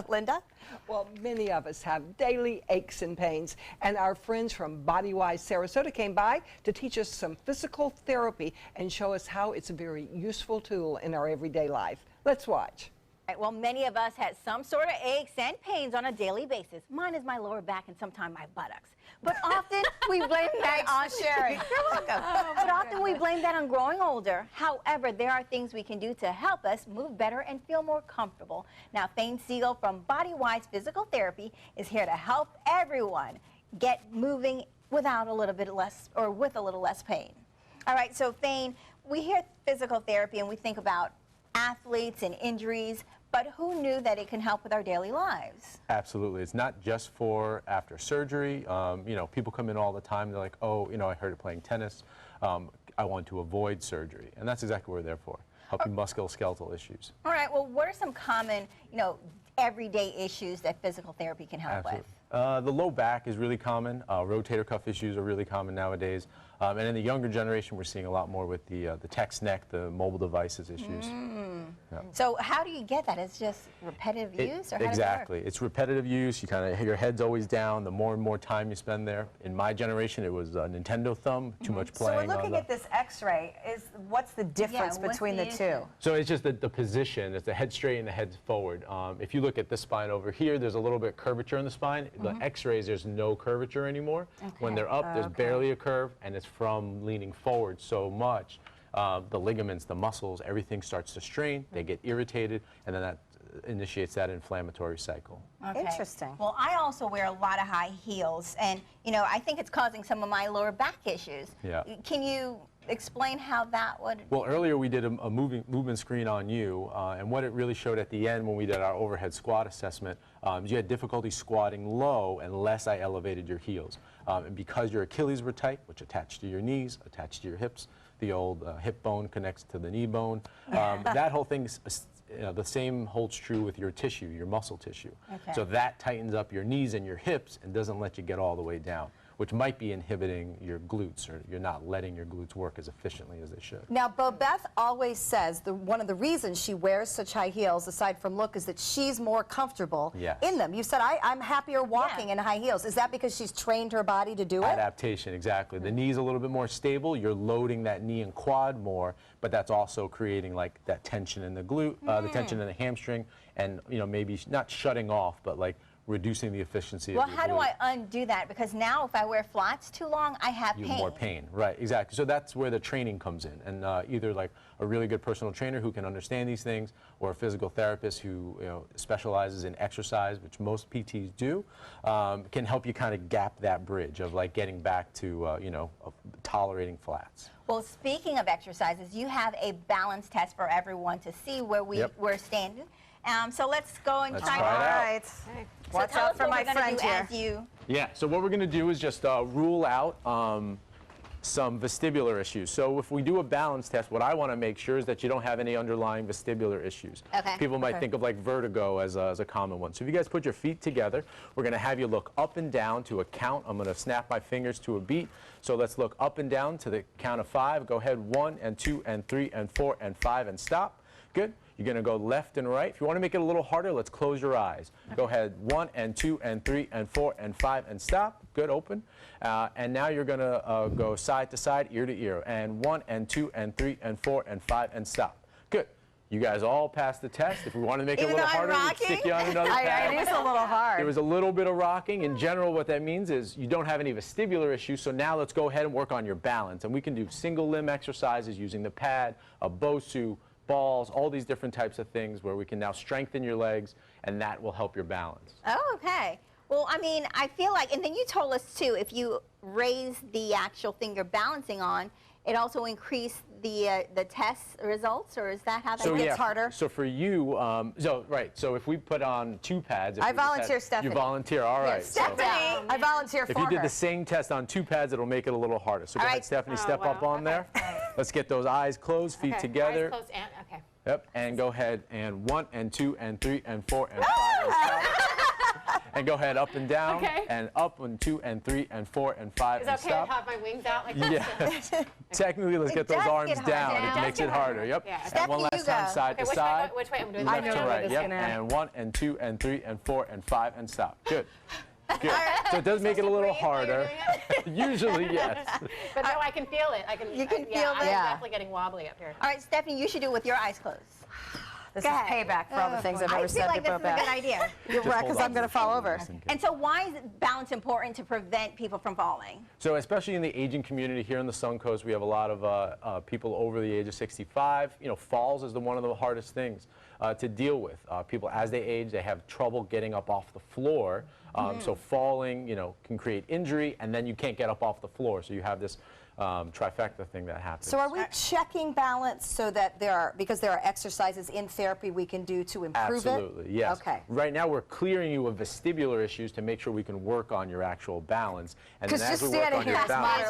Linda? Well, many of us have daily aches and pains, and our friends from BodyWise Sarasota came by to teach us some physical therapy and show us how it's a very useful tool in our everyday life. Let's watch. Well, many of us had some sort of aches and pains on a daily basis. Mine is my lower back and sometimes my buttocks. But often we blame that on sharing. You're welcome. But often we blame that on growing older. However, there are things we can do to help us move better and feel more comfortable. Now, Thane Siegel from BodyWise Physical Therapy is here to help everyone get moving without a little bit less, or with a little less pain. All right, so Thane, we hear physical therapy and we think about athletes and injuries, but who knew that it can help with our daily lives? Absolutely. It's not just for after surgery. You know, people come in all the time. They're like, oh, you know, I heard it playing tennis. I want to avoid surgery. And that's exactly what we're there for, helping musculoskeletal issues. All right. Well, what are some common, you know, everyday issues that physical therapy can help with? The low back is really common. Rotator cuff issues are really common nowadays. And in the younger generation, we're seeing a lot more with the text neck, the mobile devices issues. So how do you get that? It's just repetitive use, or how Exactly. It's repetitive use. You kind of, your head's always down. The more and more time you spend there. In my generation, it was a Nintendo thumb, too much So playing. we're looking at this X-ray. What's the difference between the two? So it's just the position. It's the head straight and the head forward. If you look at this spine over here, there's a little bit of curvature in the spine. The X-rays, there's no curvature anymore. When they're up, there's barely a curve, and it's from leaning forward so much. The ligaments, the muscles, everything starts to strain. They get irritated, and then that initiates that inflammatory cycle. Okay. Interesting. Well, I also wear a lot of high heels, and I think it's causing some of my lower back issues. Yeah. Can you explain how that would? Well, earlier we did a movement screen on you, and what it really showed at the end when we did our overhead squat assessment, you had difficulty squatting low unless I elevated your heels. And because your Achilles were tight, which attached to your knees, attached to your hips, the old hip bone connects to the knee bone, that whole thing, the same holds true with your tissue, your muscle tissue. Okay. So that tightens up your knees and your hips and doesn't let you get all the way down, which might be inhibiting your glutes, or you're not letting your glutes work as efficiently as they should. Now, Bobeth always says one of the reasons she wears such high heels, aside from look, is that she's more comfortable in them. You said, I'm happier walking in high heels. Is that because she's trained her body to do it? Adaptation, exactly. The knee's a little bit more stable. You're loading that knee and quad more, but that's also creating like that tension in the glute, the tension in the hamstring, and maybe not shutting off, but like reducing the efficiency of your How do glute. I undo that? Because now if I wear flats too long, I have You pain. more pain, right, exactly. So that's where the training comes in, and either like a really good personal trainer who can understand these things, or a physical therapist who specializes in exercise, which most PTs do, can help you kind of gap that bridge of like getting back to tolerating flats. Well, speaking of exercises, you have a balance test for everyone to see where we're standing. So let's go and try it out. All right. So Watch tell out us for what my we're gonna friend do here. as you. Yeah, so what we're going to do is just rule out some vestibular issues. So if we do a balance test, what I want to make sure is that you don't have any underlying vestibular issues. Okay. People might think of like vertigo as a common one. So if you guys put your feet together, we're going to have you look up and down to a count. I'm going to snap my fingers to a beat. So let's look up and down to the count of 5. Go ahead, 1 and 2 and 3 and 4 and 5 and stop. Good. You're going to go left and right. If you want to make it a little harder, let's close your eyes. Go ahead, 1 and 2 and 3 and 4 and 5 and stop. Good, open. And now you're going to go side to side, ear to ear. And 1 and 2 and 3 and 4 and 5 and stop. Good. You guys all passed the test. If we want to make it a little harder, we'd stick you on another pad. It is a little hard. There was a little bit of rocking. In general, what that means is you don't have any vestibular issues, so now let's go ahead and work on your balance. And we can do single limb exercises using the pad, a BOSU, balls, all these different types of things where we can now strengthen your legs, and that will help your balance. Oh, okay. Well, I mean, I feel like, and then you told us too, if you raise the actual thing you're balancing on, it also increased the test results, or is that how that gets harder? So for you, so if we put on 2 pads. I volunteer, Stephanie. You volunteer, all right. Stephanie. I volunteer for If you did her. the same test on 2 pads, it'll make it a little harder. So go ahead, Stephanie, step up on there. Let's get those eyes closed, feet together. Eyes closed and, okay. Yep, and go ahead and 1 and 2 and 3 and 4 and 5 and stop. And go ahead up and down, and up and 2 and 3 and 4 and 5 and Is it okay stop. to have my wings out like this? Yeah. Technically, let's get those arms down. It makes it harder. Yep. Yeah. And Stephanie, one last time, side to which side. Which way I'm doing Left that? to right. Yep. And 1 and 2 and 3 and 4 and 5 and stop. Good. Good. So it does make it a little harder. Usually, yes. But no, I can feel it. You can feel I'm it? definitely getting wobbly up here. All right, Stephanie, you should do it with your eyes closed. This is payback for all the things I've ever said I feel like to this is a good idea. You're right, because I'm going to fall over. And so why is balance important to prevent people from falling? So especially in the aging community here in the Suncoast, we have a lot of people over the age of 65. Falls is one of the hardest things to deal with. People, as they age, they have trouble getting up off the floor. So falling, can create injury, and then you can't get up off the floor. So you have this trifecta thing that happens. So are we checking balance so that because there are exercises in therapy we can do to improve it? Absolutely, yes. Okay. Right now we're clearing you of vestibular issues to make sure we can work on your actual balance. And then as we work on your balance,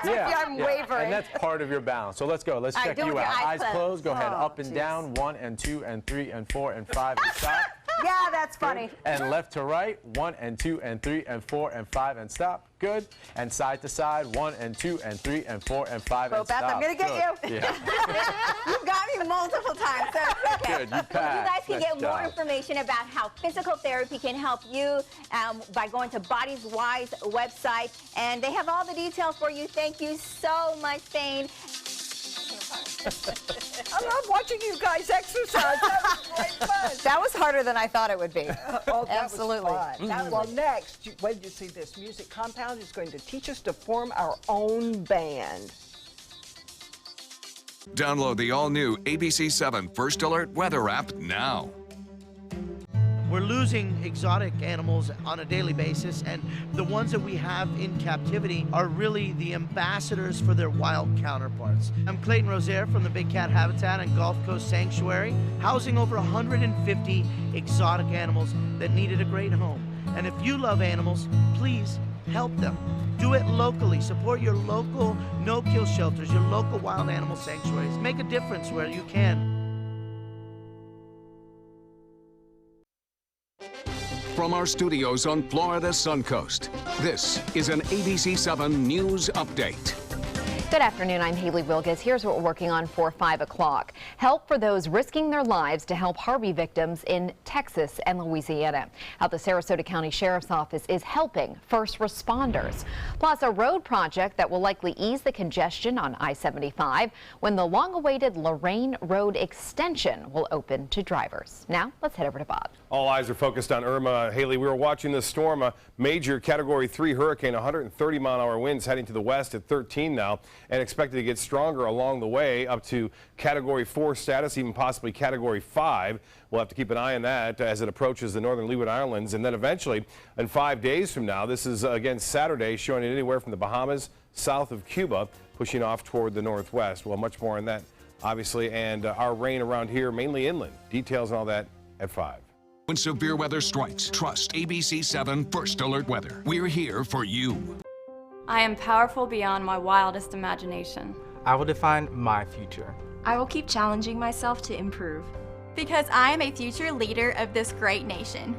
I'm wavering. and that's part of your balance. So let's go. Let's check you out. Eyes closed. Go ahead up and down. 1 and 2 and 3 and 4 and 5 and stop. Yeah, that's funny. And left to right, 1 and 2 and 3 and 4 and 5 and stop. Good. And side to side, 1 and 2 and 3 and 4 and 5 and Beth, stop. I'm gonna get Good. you. Yeah. You've got me multiple times, so it's okay. Good, you You passed. guys can Nice get more job. information about how physical therapy can help you by going to Bodies Wise website, and they have all the details for you. Thank you so much, Thane. I love watching you guys exercise. That was great fun. That was harder than I thought it would be. Oh, that Absolutely. was fun. Well, next, when you see this, Music Compound is going to teach us to form our own band. Download the all-new ABC 7 First Alert Weather app now. We're losing exotic animals on a daily basis, and the ones that we have in captivity are really the ambassadors for their wild counterparts. I'm Clayton Rozier from the Big Cat Habitat and Gulf Coast Sanctuary, housing over 150 exotic animals that needed a great home. And if you love animals, please help them. Do it locally. Support your local no-kill shelters, your local wild animal sanctuaries. Make a difference where you can. From our studios on Florida's Suncoast, this is an ABC 7 News Update. Good afternoon, I'm Haley Wilges. Here's what we're working on for 5 o'clock. Help for those risking their lives to help Harvey victims in Texas and Louisiana. How the Sarasota County Sheriff's Office is helping first responders. Plus, a road project that will likely ease the congestion on I-75 when the long-awaited Lorraine Road extension will open to drivers. Now, let's head over to Bob. All eyes are focused on Irma. Haley, we were watching this storm, a major Category 3 hurricane, 130-mile-an-hour winds heading to the west at 13 now, and expected to get stronger along the way up to Category 4 status, even possibly Category 5. We'll have to keep an eye on that as it approaches the northern Leeward Islands. And then eventually, in 5 days from now, this is again Saturday, showing it anywhere from the Bahamas south of Cuba, pushing off toward the northwest. Well, much more on that, obviously, and our rain around here, mainly inland. Details and all that at 5. When severe weather strikes, trust ABC 7 First Alert Weather. We're here for you. I am powerful beyond my wildest imagination. I will define my future. I will keep challenging myself to improve. Because I am a future leader of this great nation.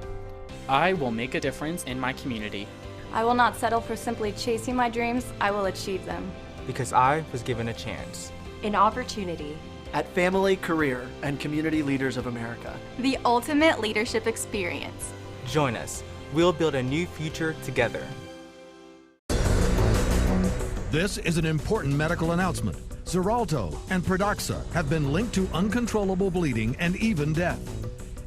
I will make a difference in my community. I will not settle for simply chasing my dreams, I will achieve them. Because I was given a chance. An opportunity. At Family, Career, and Community Leaders of America. The ultimate leadership experience. Join us. We'll build a new future together. This is an important medical announcement. Xarelto and Pradaxa have been linked to uncontrollable bleeding and even death.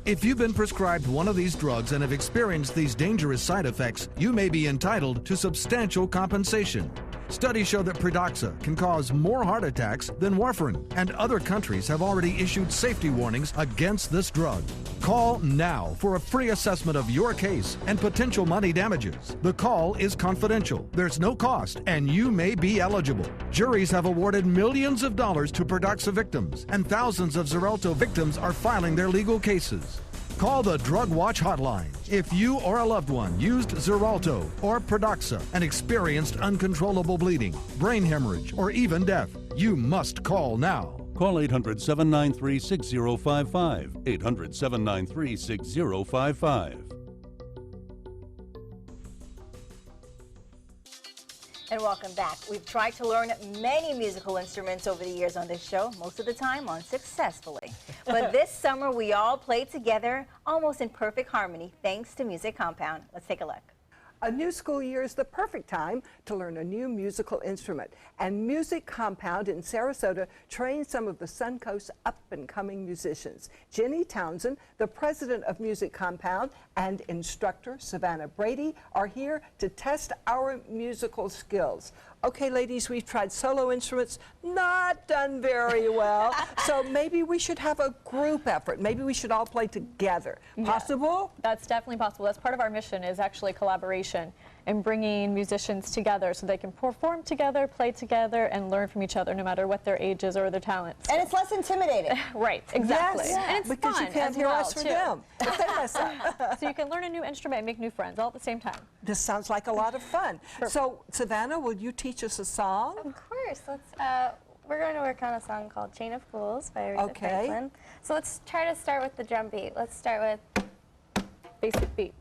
If you've been prescribed one of these drugs and have experienced these dangerous side effects, you may be entitled to substantial compensation. Studies show that Pradaxa can cause more heart attacks than warfarin, and other countries have already issued safety warnings against this drug. Call now for a free assessment of your case and potential money damages. The call is confidential, there's no cost, and you may be eligible. Juries have awarded millions of dollars to Pradaxa victims, and thousands of Xarelto victims are filing their legal cases. Call the Drug Watch hotline if you or a loved one used Xarelto or Pradaxa and experienced uncontrollable bleeding, brain hemorrhage, or even death. You must call now. Call 800-793-6055. 800-793-6055. And welcome back. We've tried to learn many musical instruments over the years on this show, most of the time unsuccessfully. But this summer we all played together almost in perfect harmony thanks to Music Compound. Let's take a look. A new school year is the perfect time to learn a new musical instrument. And Music Compound in Sarasota trains some of the Suncoast up-and-coming musicians. Jenny Townsend, the president of Music Compound, and instructor Savannah Brady are here to test our musical skills. Okay, ladies, we've tried solo instruments, not done very well. So maybe we should have a group effort. Maybe we should all play together. Possible? Yeah, that's definitely possible. That's part of our mission, is actually collaboration and bringing musicians together so they can perform together, play together, and learn from each other no matter what their ages or their talents. And it's less intimidating. Right, exactly. Yes, and it's because fun you can't as hear well, us for too. them. If they mess up. So you can learn a new instrument and make new friends all at the same time. This sounds like a lot of fun. So, Savannah, will you teach us a song? Of course. We're going to work on a song called Chain of Fools by Aretha Okay. Franklin. So let's try to start with the drum beat. Let's start with basic beat.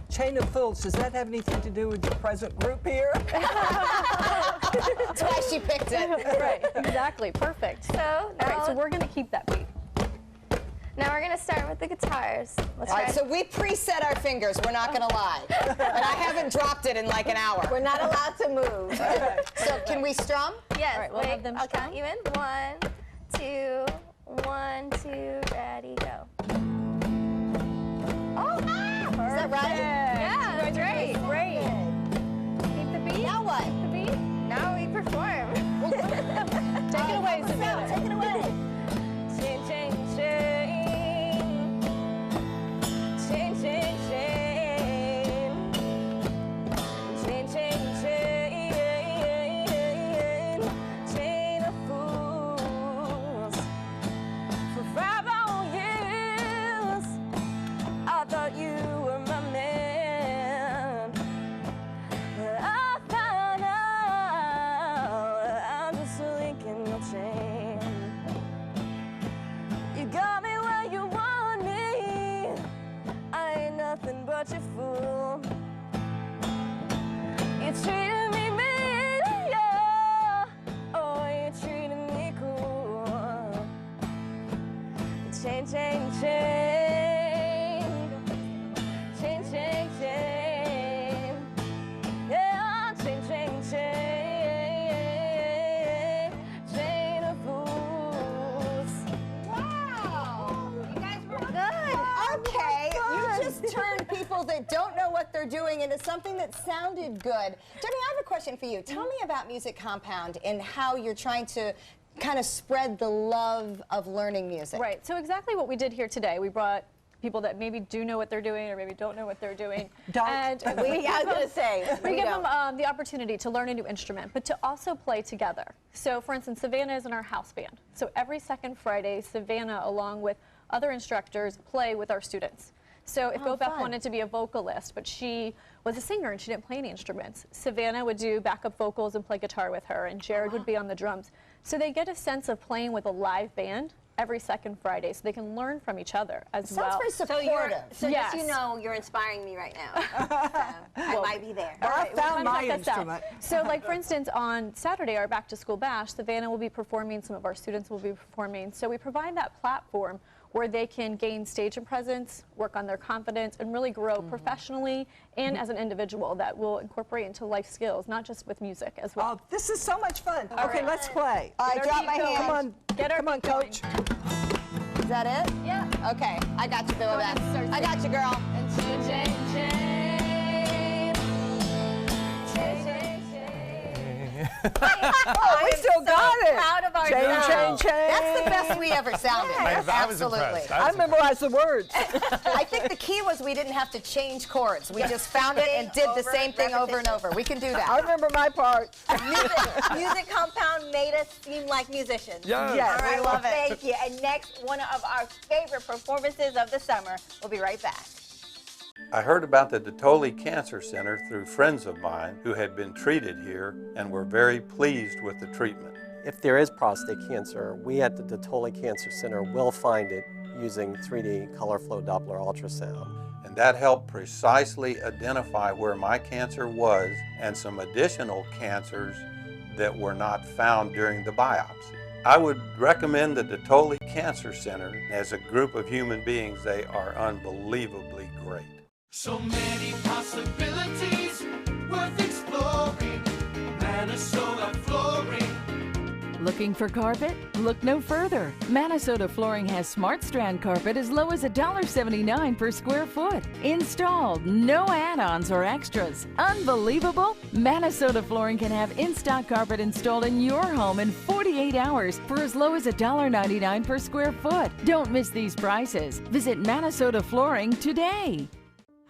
Chain of Fools, does that have anything to do with your present group here? That's why she picked it. Right, exactly, perfect. So now, All right, so we're gonna keep that beat. now we're gonna start with the guitars. Let's All right, try. so we preset our fingers, we're not gonna lie. And I haven't dropped it in like an hour. We're not allowed to move. So can we strum? Yes, All right, we'll wait, have them I'll strum. count you in. 1, 2, 1, 2, ready, go. Oh, is that right? Yeah, that's great. Great. Keep the beat. Now what? Keep the beat. Now we perform. Take it away, Savannah. Take it away. Chain, chain, chain. Chain, chain, chain. Chain, chain, chain. Chain of fools. For 5 whole years, I thought you were my man. But I found out I'm just a link in your chain. You got me where you want me. I ain't nothing but your fool. You treated me mean, yeah. Oh, you treated me cool. Chain, chain, chain. Chain, chain, chain. Yeah, chain, chain, chain. Chain of fools. Wow. You guys were good. Okay, you just turned people that don't know what they're doing into something that sounded good. Jenny, I have a question for you. Tell me about Music Compound and how you're trying to kind of spread the love of learning music. Right, so exactly what we did here today. We brought people that maybe do know what they're doing or maybe don't know what they're doing. And I was gonna say, we we give don't. them the opportunity to learn a new instrument, but to also play together. So for instance, Savannah is in our house band. So every second Friday, Savannah, along with other instructors, play with our students. So if Beth fun. wanted to be a vocalist, but she was a singer and she didn't play any instruments, Savannah would do backup vocals and play guitar with her, and Jared would be on the drums. So they get a sense of playing with a live band every second Friday, so they can learn from each other as well. Sounds very supportive. So Yes. just you know, you're inspiring me right now. I might be there. All I right, we'll found my contact us out. instrument. So like for instance, on Saturday, our Back to School Bash, Savannah will be performing, some of our students will be performing. So we provide that platform where they can gain stage and presence, work on their confidence, and really grow professionally and as an individual that will incorporate into life skills, not just with music as well. Oh, this is so much fun. All Okay, right. let's play. I drop my hand. Come on, Get our come on, feet going. coach. Is that it? Yeah. Okay, I got you, Billy Beth. start I got you, girl. And chain, chain, chain. Chain, chain, chain. Oh, we still got it. Proud of Chain, ourselves. chain, chain. That's the best we ever sounded. I was Absolutely. impressed. I memorized the words. I think the key was we didn't have to change chords. We just found it and did the same thing over and over. We can do I that. remember my part. Music Compound made us seem like musicians. Yes. Yes. All right, I love it. Thank you. And next, one of our favorite performances of the summer. We'll be right back. I heard about the Detoli Cancer Center through friends of mine who had been treated here and were very pleased with the treatment. If there is prostate cancer, we at the Detoli Cancer Center will find it using 3D color flow Doppler ultrasound. And that helped precisely identify where my cancer was and some additional cancers that were not found during the biopsy. I would recommend the Detoli Cancer Center. As a group of human beings, they are unbelievably great. So many possibilities worth exploring. Minnesota Flooring. Looking for carpet? Look no further. Minnesota Flooring has Smart Strand carpet as low as $1.79 per square foot. Installed, no add-ons or extras. Unbelievable? Minnesota Flooring can have in-stock carpet installed in your home in 48 hours for as low as $1.99 per square foot. Don't miss these prices. Visit Minnesota Flooring today.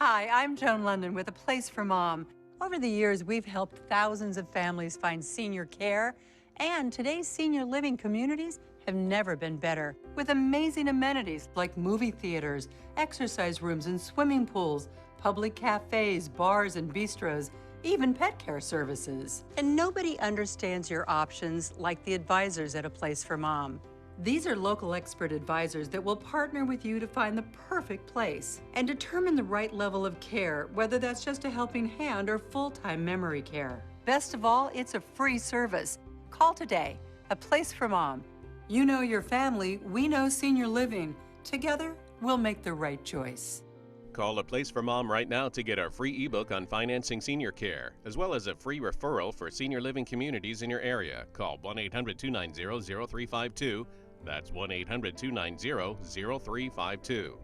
Hi, I'm Joan London with A Place for Mom. Over the years, we've helped thousands of families find senior care, and today's senior living communities have never been better, with amazing amenities like movie theaters, exercise rooms and swimming pools, public cafes, bars and bistros, even pet care services. And nobody understands your options like the advisors at A Place for Mom. These are local expert advisors that will partner with you to find the perfect place and determine the right level of care, whether that's just a helping hand or full-time memory care. Best of all, it's a free service. Call today. A Place for Mom. You know your family, we know senior living. Together, we'll make the right choice. Call A Place for Mom right now to get our free ebook on financing senior care, as well as a free referral for senior living communities in your area. Call 1-800-290-0352. That's 1-800-290-0352.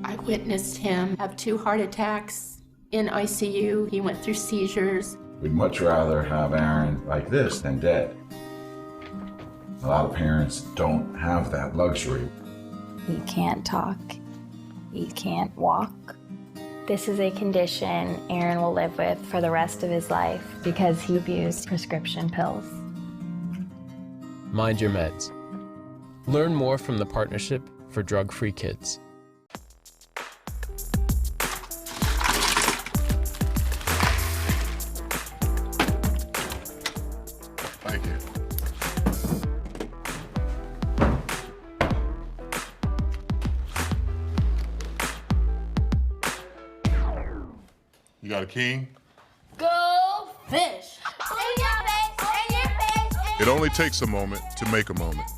I witnessed him have 2 heart attacks in ICU. He went through seizures. We'd much rather have Aaron like this than dead. A lot of parents don't have that luxury. He can't talk. He can't walk. This is a condition Aaron will live with for the rest of his life because he abused prescription pills. Mind your meds. Learn more from the Partnership for Drug-Free Kids. Thank you. You got a king? Go fish! In your face, in your face, in It only takes a moment to make a moment.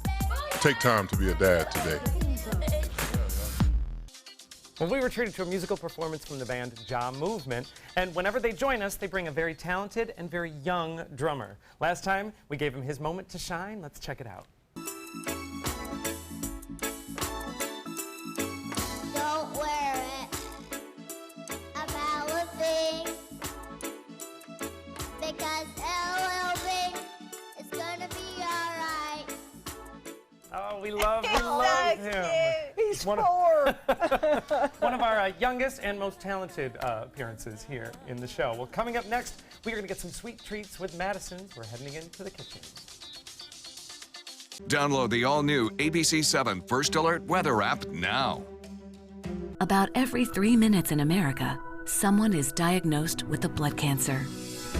Take time to be a dad today. Well, we were treated to a musical performance from the band Jaw Movement, and whenever they join us, they bring a very talented and very young drummer. Last time, we gave him his moment to shine. Let's check it out. Don't wear it about a thing, because LLB is gonna be alright. Oh, we love him. He's One 4. One of our youngest and most talented appearances here in the show. Well, coming up next, we're going to get some sweet treats with Madison's. We're heading into the kitchen. Download the all-new ABC 7 First Alert Weather app now. About every 3 minutes in America, someone is diagnosed with a blood cancer.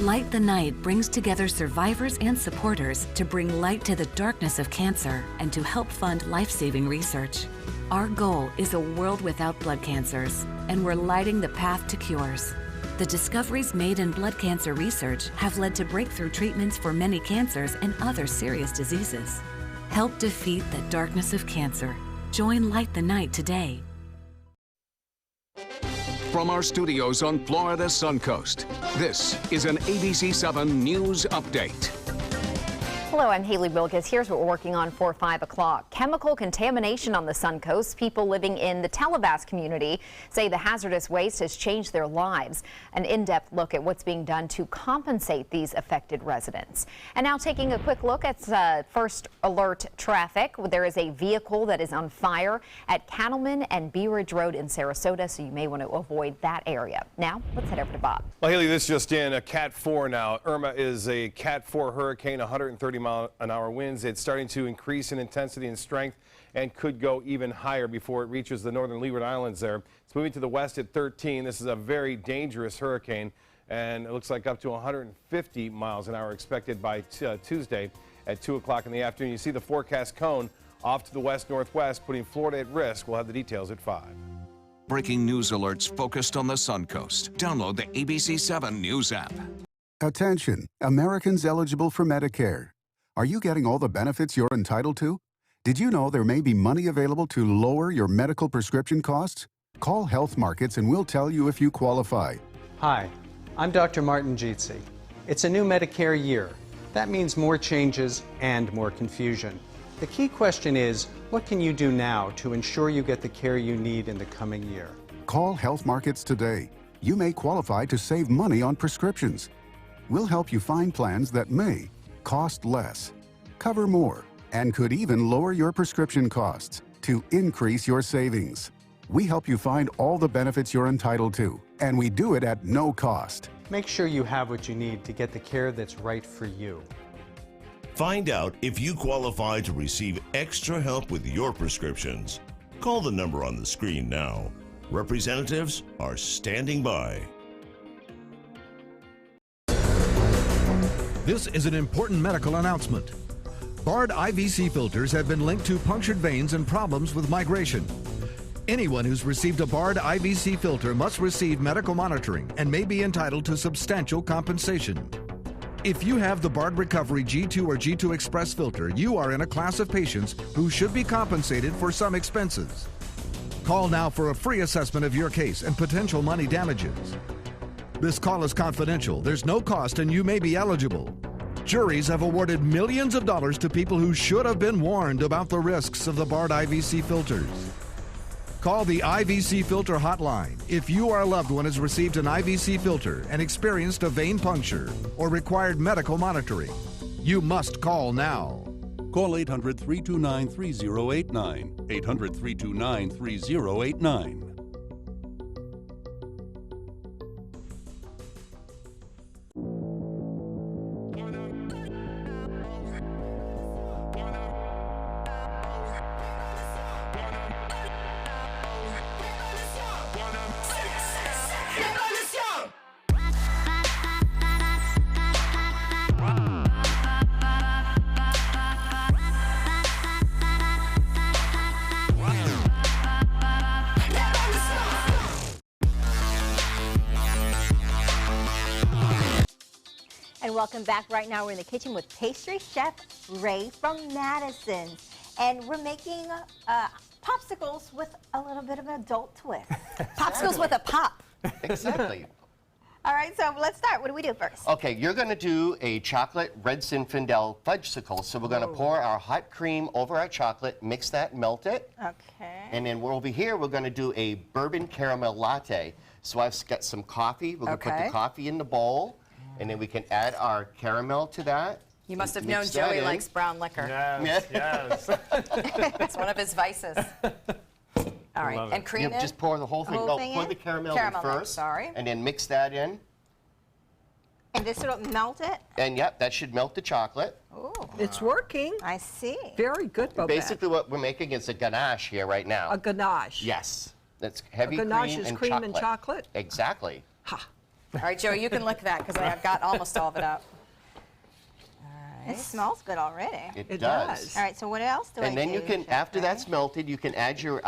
Light the Night brings together survivors and supporters to bring light to the darkness of cancer and to help fund life-saving research. Our goal is a world without blood cancers, and we're lighting the path to cures. The discoveries made in blood cancer research have led to breakthrough treatments for many cancers and other serious diseases. Help defeat the darkness of cancer. Join Light the Night today. From our studios on Florida's Suncoast, this is an ABC 7 News Update. Hello, I'm Haley Wilkes. Here's what we're working on for 5 o'clock. Chemical contamination on the Suncoast. People living in the Televas community say the hazardous waste has changed their lives. An in-depth look at what's being done to compensate these affected residents. And now taking a quick look at First Alert traffic. There is a vehicle that is on fire at Cattleman and Bee Ridge Road in Sarasota, so you may want to avoid that area. Now, let's head over to Bob. Well, Haley, this just in, a Cat 4 now. Irma is a Cat 4 hurricane, 130-mile-an-hour winds. It's starting to increase in intensity and strength and could go even higher before it reaches the northern Leeward Islands there. It's moving to the west at 13. This is a very dangerous hurricane, and it looks like up to 150 miles an hour expected by Tuesday at 2 o'clock in the afternoon. You see the forecast cone off to the west-northwest, putting Florida at risk. We'll have the details at 5. Breaking news alerts focused on the Suncoast. Download the ABC 7 News app. Attention, Americans eligible for Medicare. Are you getting all the benefits you're entitled to? Did you know there may be money available to lower your medical prescription costs? Call Health Markets and we'll tell you if you qualify. Hi, I'm Dr. Martin Jeetsi. It's a new Medicare year. That means more changes and more confusion. The key question is, what can you do now to ensure you get the care you need in the coming year? Call Health Markets today. You may qualify to save money on prescriptions. We'll help you find plans that may cost less, cover more, and could even lower your prescription costs to increase your savings. We help you find all the benefits you're entitled to, and we do it at no cost. Make sure you have what you need to get the care that's right for you. Find out if you qualify to receive extra help with your prescriptions. Call the number on the screen now. Representatives are standing by. This is an important medical announcement. Barred IVC filters have been linked to punctured veins and problems with migration. Anyone who's received a Barred IVC filter must receive medical monitoring and may be entitled to substantial compensation. If you have the Barred Recovery G2 or G2 Express filter, you are in a class of patients who should be compensated for some expenses. Call now for a free assessment of your case and potential money damages. This call is confidential. There's no cost and you may be eligible. Juries have awarded millions of dollars to people who should have been warned about the risks of the Barred IVC filters. Call the IVC Filter Hotline if you or a loved one has received an IVC filter and experienced a vein puncture or required medical monitoring. You must call now. Call 800-329-3089. 800-329-3089. And welcome back. Right now we're in the kitchen with pastry chef Ray from Madison. And we're making popsicles with a little bit of an adult twist. Popsicles with a pop. Exactly. All right, so let's start. What do we do first? Okay, you're going to do a chocolate red Zinfandel fudgesicle. So we're going to pour our hot cream over our chocolate, mix that, melt it. Okay. And then we're over here, we're going to do a bourbon caramel latte. So I've got some coffee. We're going to put the coffee in the bowl. And then we can add our caramel to that. You must have known Joey likes brown liquor. Yes, yes. It's one of his vices. All right, and cream in? Just pour the whole thing. Pour the caramel in first. Sorry. And then mix that in. And this will melt it? And yep, that should melt the chocolate. Oh. It's working. I see. Very good, Bobette. Basically what we're making is a ganache here right now. A ganache. Yes. That's heavy a ganache cream is and cream chocolate. and chocolate? Exactly. Ha. All right, Joey, you can lick that because I've got almost all of it out. It smells good already. It does. All right, so what else do I do? And then you can, after that's melted, you can add your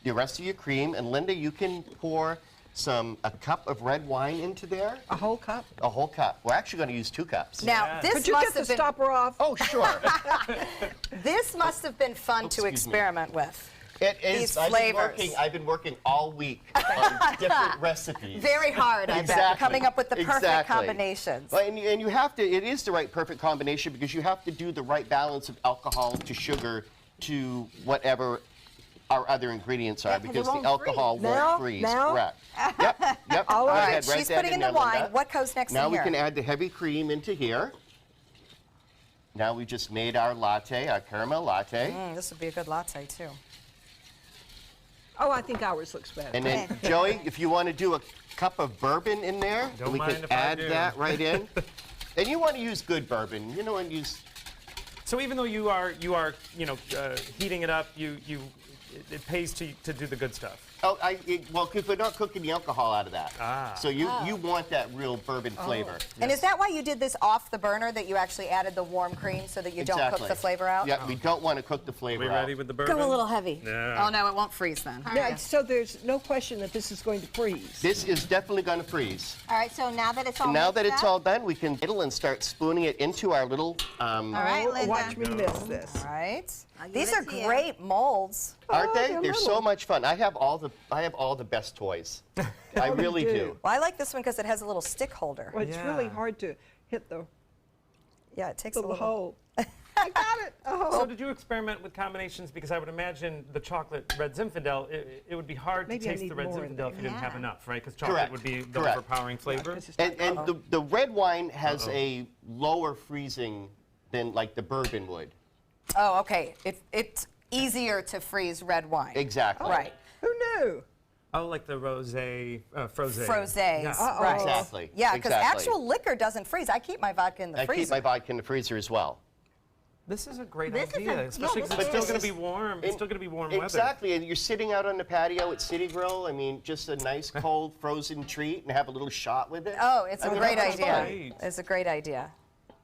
the rest of your cream. And Linda, you can pour a cup of red wine into there. A whole cup? A whole cup. We're actually going to use 2 cups. Now, this Could you must get have the been, stopper off? Oh, sure. This must have been fun to Excuse me. experiment with. It is. These I've flavors. been working all week on different recipes. Very hard, I bet, coming up with the perfect combinations. Well, and you have to, it is the right perfect combination because you have to do the right balance of alcohol to sugar to whatever our other ingredients are because the alcohol won't freeze. Correct. Yep. All Go right, ahead, write she's that putting in the there, wine. Linda. What goes next now in here? we can add the heavy cream into here. Now we just made our latte, our caramel latte. This would be a good latte, too. Oh, I think ours looks better. And then, Joey, if you want to do a cup of bourbon in there, Don't we mind can if I add do. that right in. And you want to use good bourbon. You know, and use. So even though you are heating it up, it pays to do the good stuff. Oh, well, because we're not cooking the alcohol out of that. Ah. So you want that real bourbon flavor. And is that why you did this off the burner, that you actually added the warm cream so that you don't cook the flavor out? Yeah, we don't want to cook the flavor out. We ready with the bourbon? Go a little heavy. Yeah. Oh, no, it won't freeze then. Yeah, so there's no question that this is going to freeze. This is definitely going to freeze. All right, so now that it's all And now that mixed it's up- all done, we can ladle and start spooning it into our little. All right, Linda. Watch me miss this. All right. give These it are to you. great molds. Aren't they? they're They're so little. much fun. I have all the best toys. I really do. Well, I like this one because it has a little stick holder. Well, it's really hard to hit the Yeah, it takes a little little. hole. I got it. Oh. So did you experiment with combinations? Because I would imagine the chocolate red Zinfandel, it would be hard Maybe to I taste the need red more in Zinfandel if you didn't have Yeah. enough, right? Because chocolate Correct. would be the Correct. overpowering flavor. And the red wine has a lower freezing than like the bourbon would. Oh, okay. It's easier to freeze red wine. Exactly. Right. Who knew? Oh, like the rosé, frosé. Frosés, Yeah. right. Exactly. Yeah, because Exactly. actual liquor doesn't freeze. I keep my vodka in the I freezer. keep my vodka in the freezer as well. This is a great This is idea, a- especially yeah, because this it's still is- going to be warm. It's still going to be warm weather. Exactly, and you're sitting out on the patio at City Grill. I mean, just a nice cold frozen treat and have a little shot with it. Oh, it's I a mean, great that's idea. fun. It's a great idea.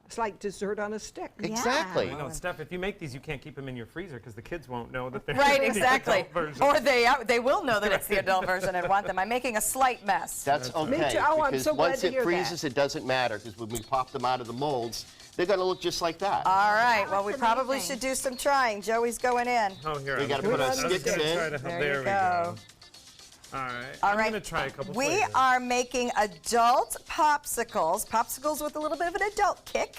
It's like dessert on a stick. Exactly. I know, Steph, if you make these, you can't keep them in your freezer because the kids won't know that they're Right, the exactly. adult version. Or they will know that it's the adult version and want them. I'm making a slight mess. That's okay. Me too. Oh, I'm because so glad once to it hear freezes, that. it doesn't matter because when we pop them out of the molds, they're going to look just like that. All right. Well, we probably should do some trying. Joey's going in. Oh, here. We got to put our sticks in. There we go. All right. I'm going to try a couple We flavors. are making adult popsicles with a little bit of an adult kick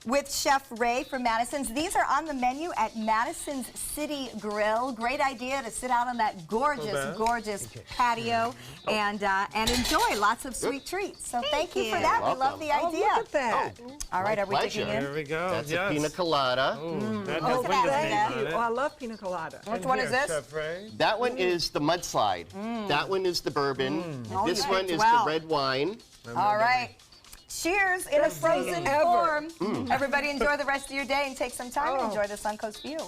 with Chef Ray from Madison's. These are on the menu at Madison's City Grill. Great idea to sit out on that gorgeous patio and enjoy lots of sweet treats. So thank you for that. You're We love the Oh, idea. look at that. All right, are we digging in? There we go. That's yes. a pina colada. That Oh, has Linda's name thank on you. it. Oh, I love pina colada. Which one is this? Chef Ray. That one is the mudslide. That one is the bourbon. Oh, This you one picked is well. the red wine. All right. Cheers in a frozen ever. form. Everybody enjoy the rest of your day and take some time and enjoy the Suncoast view.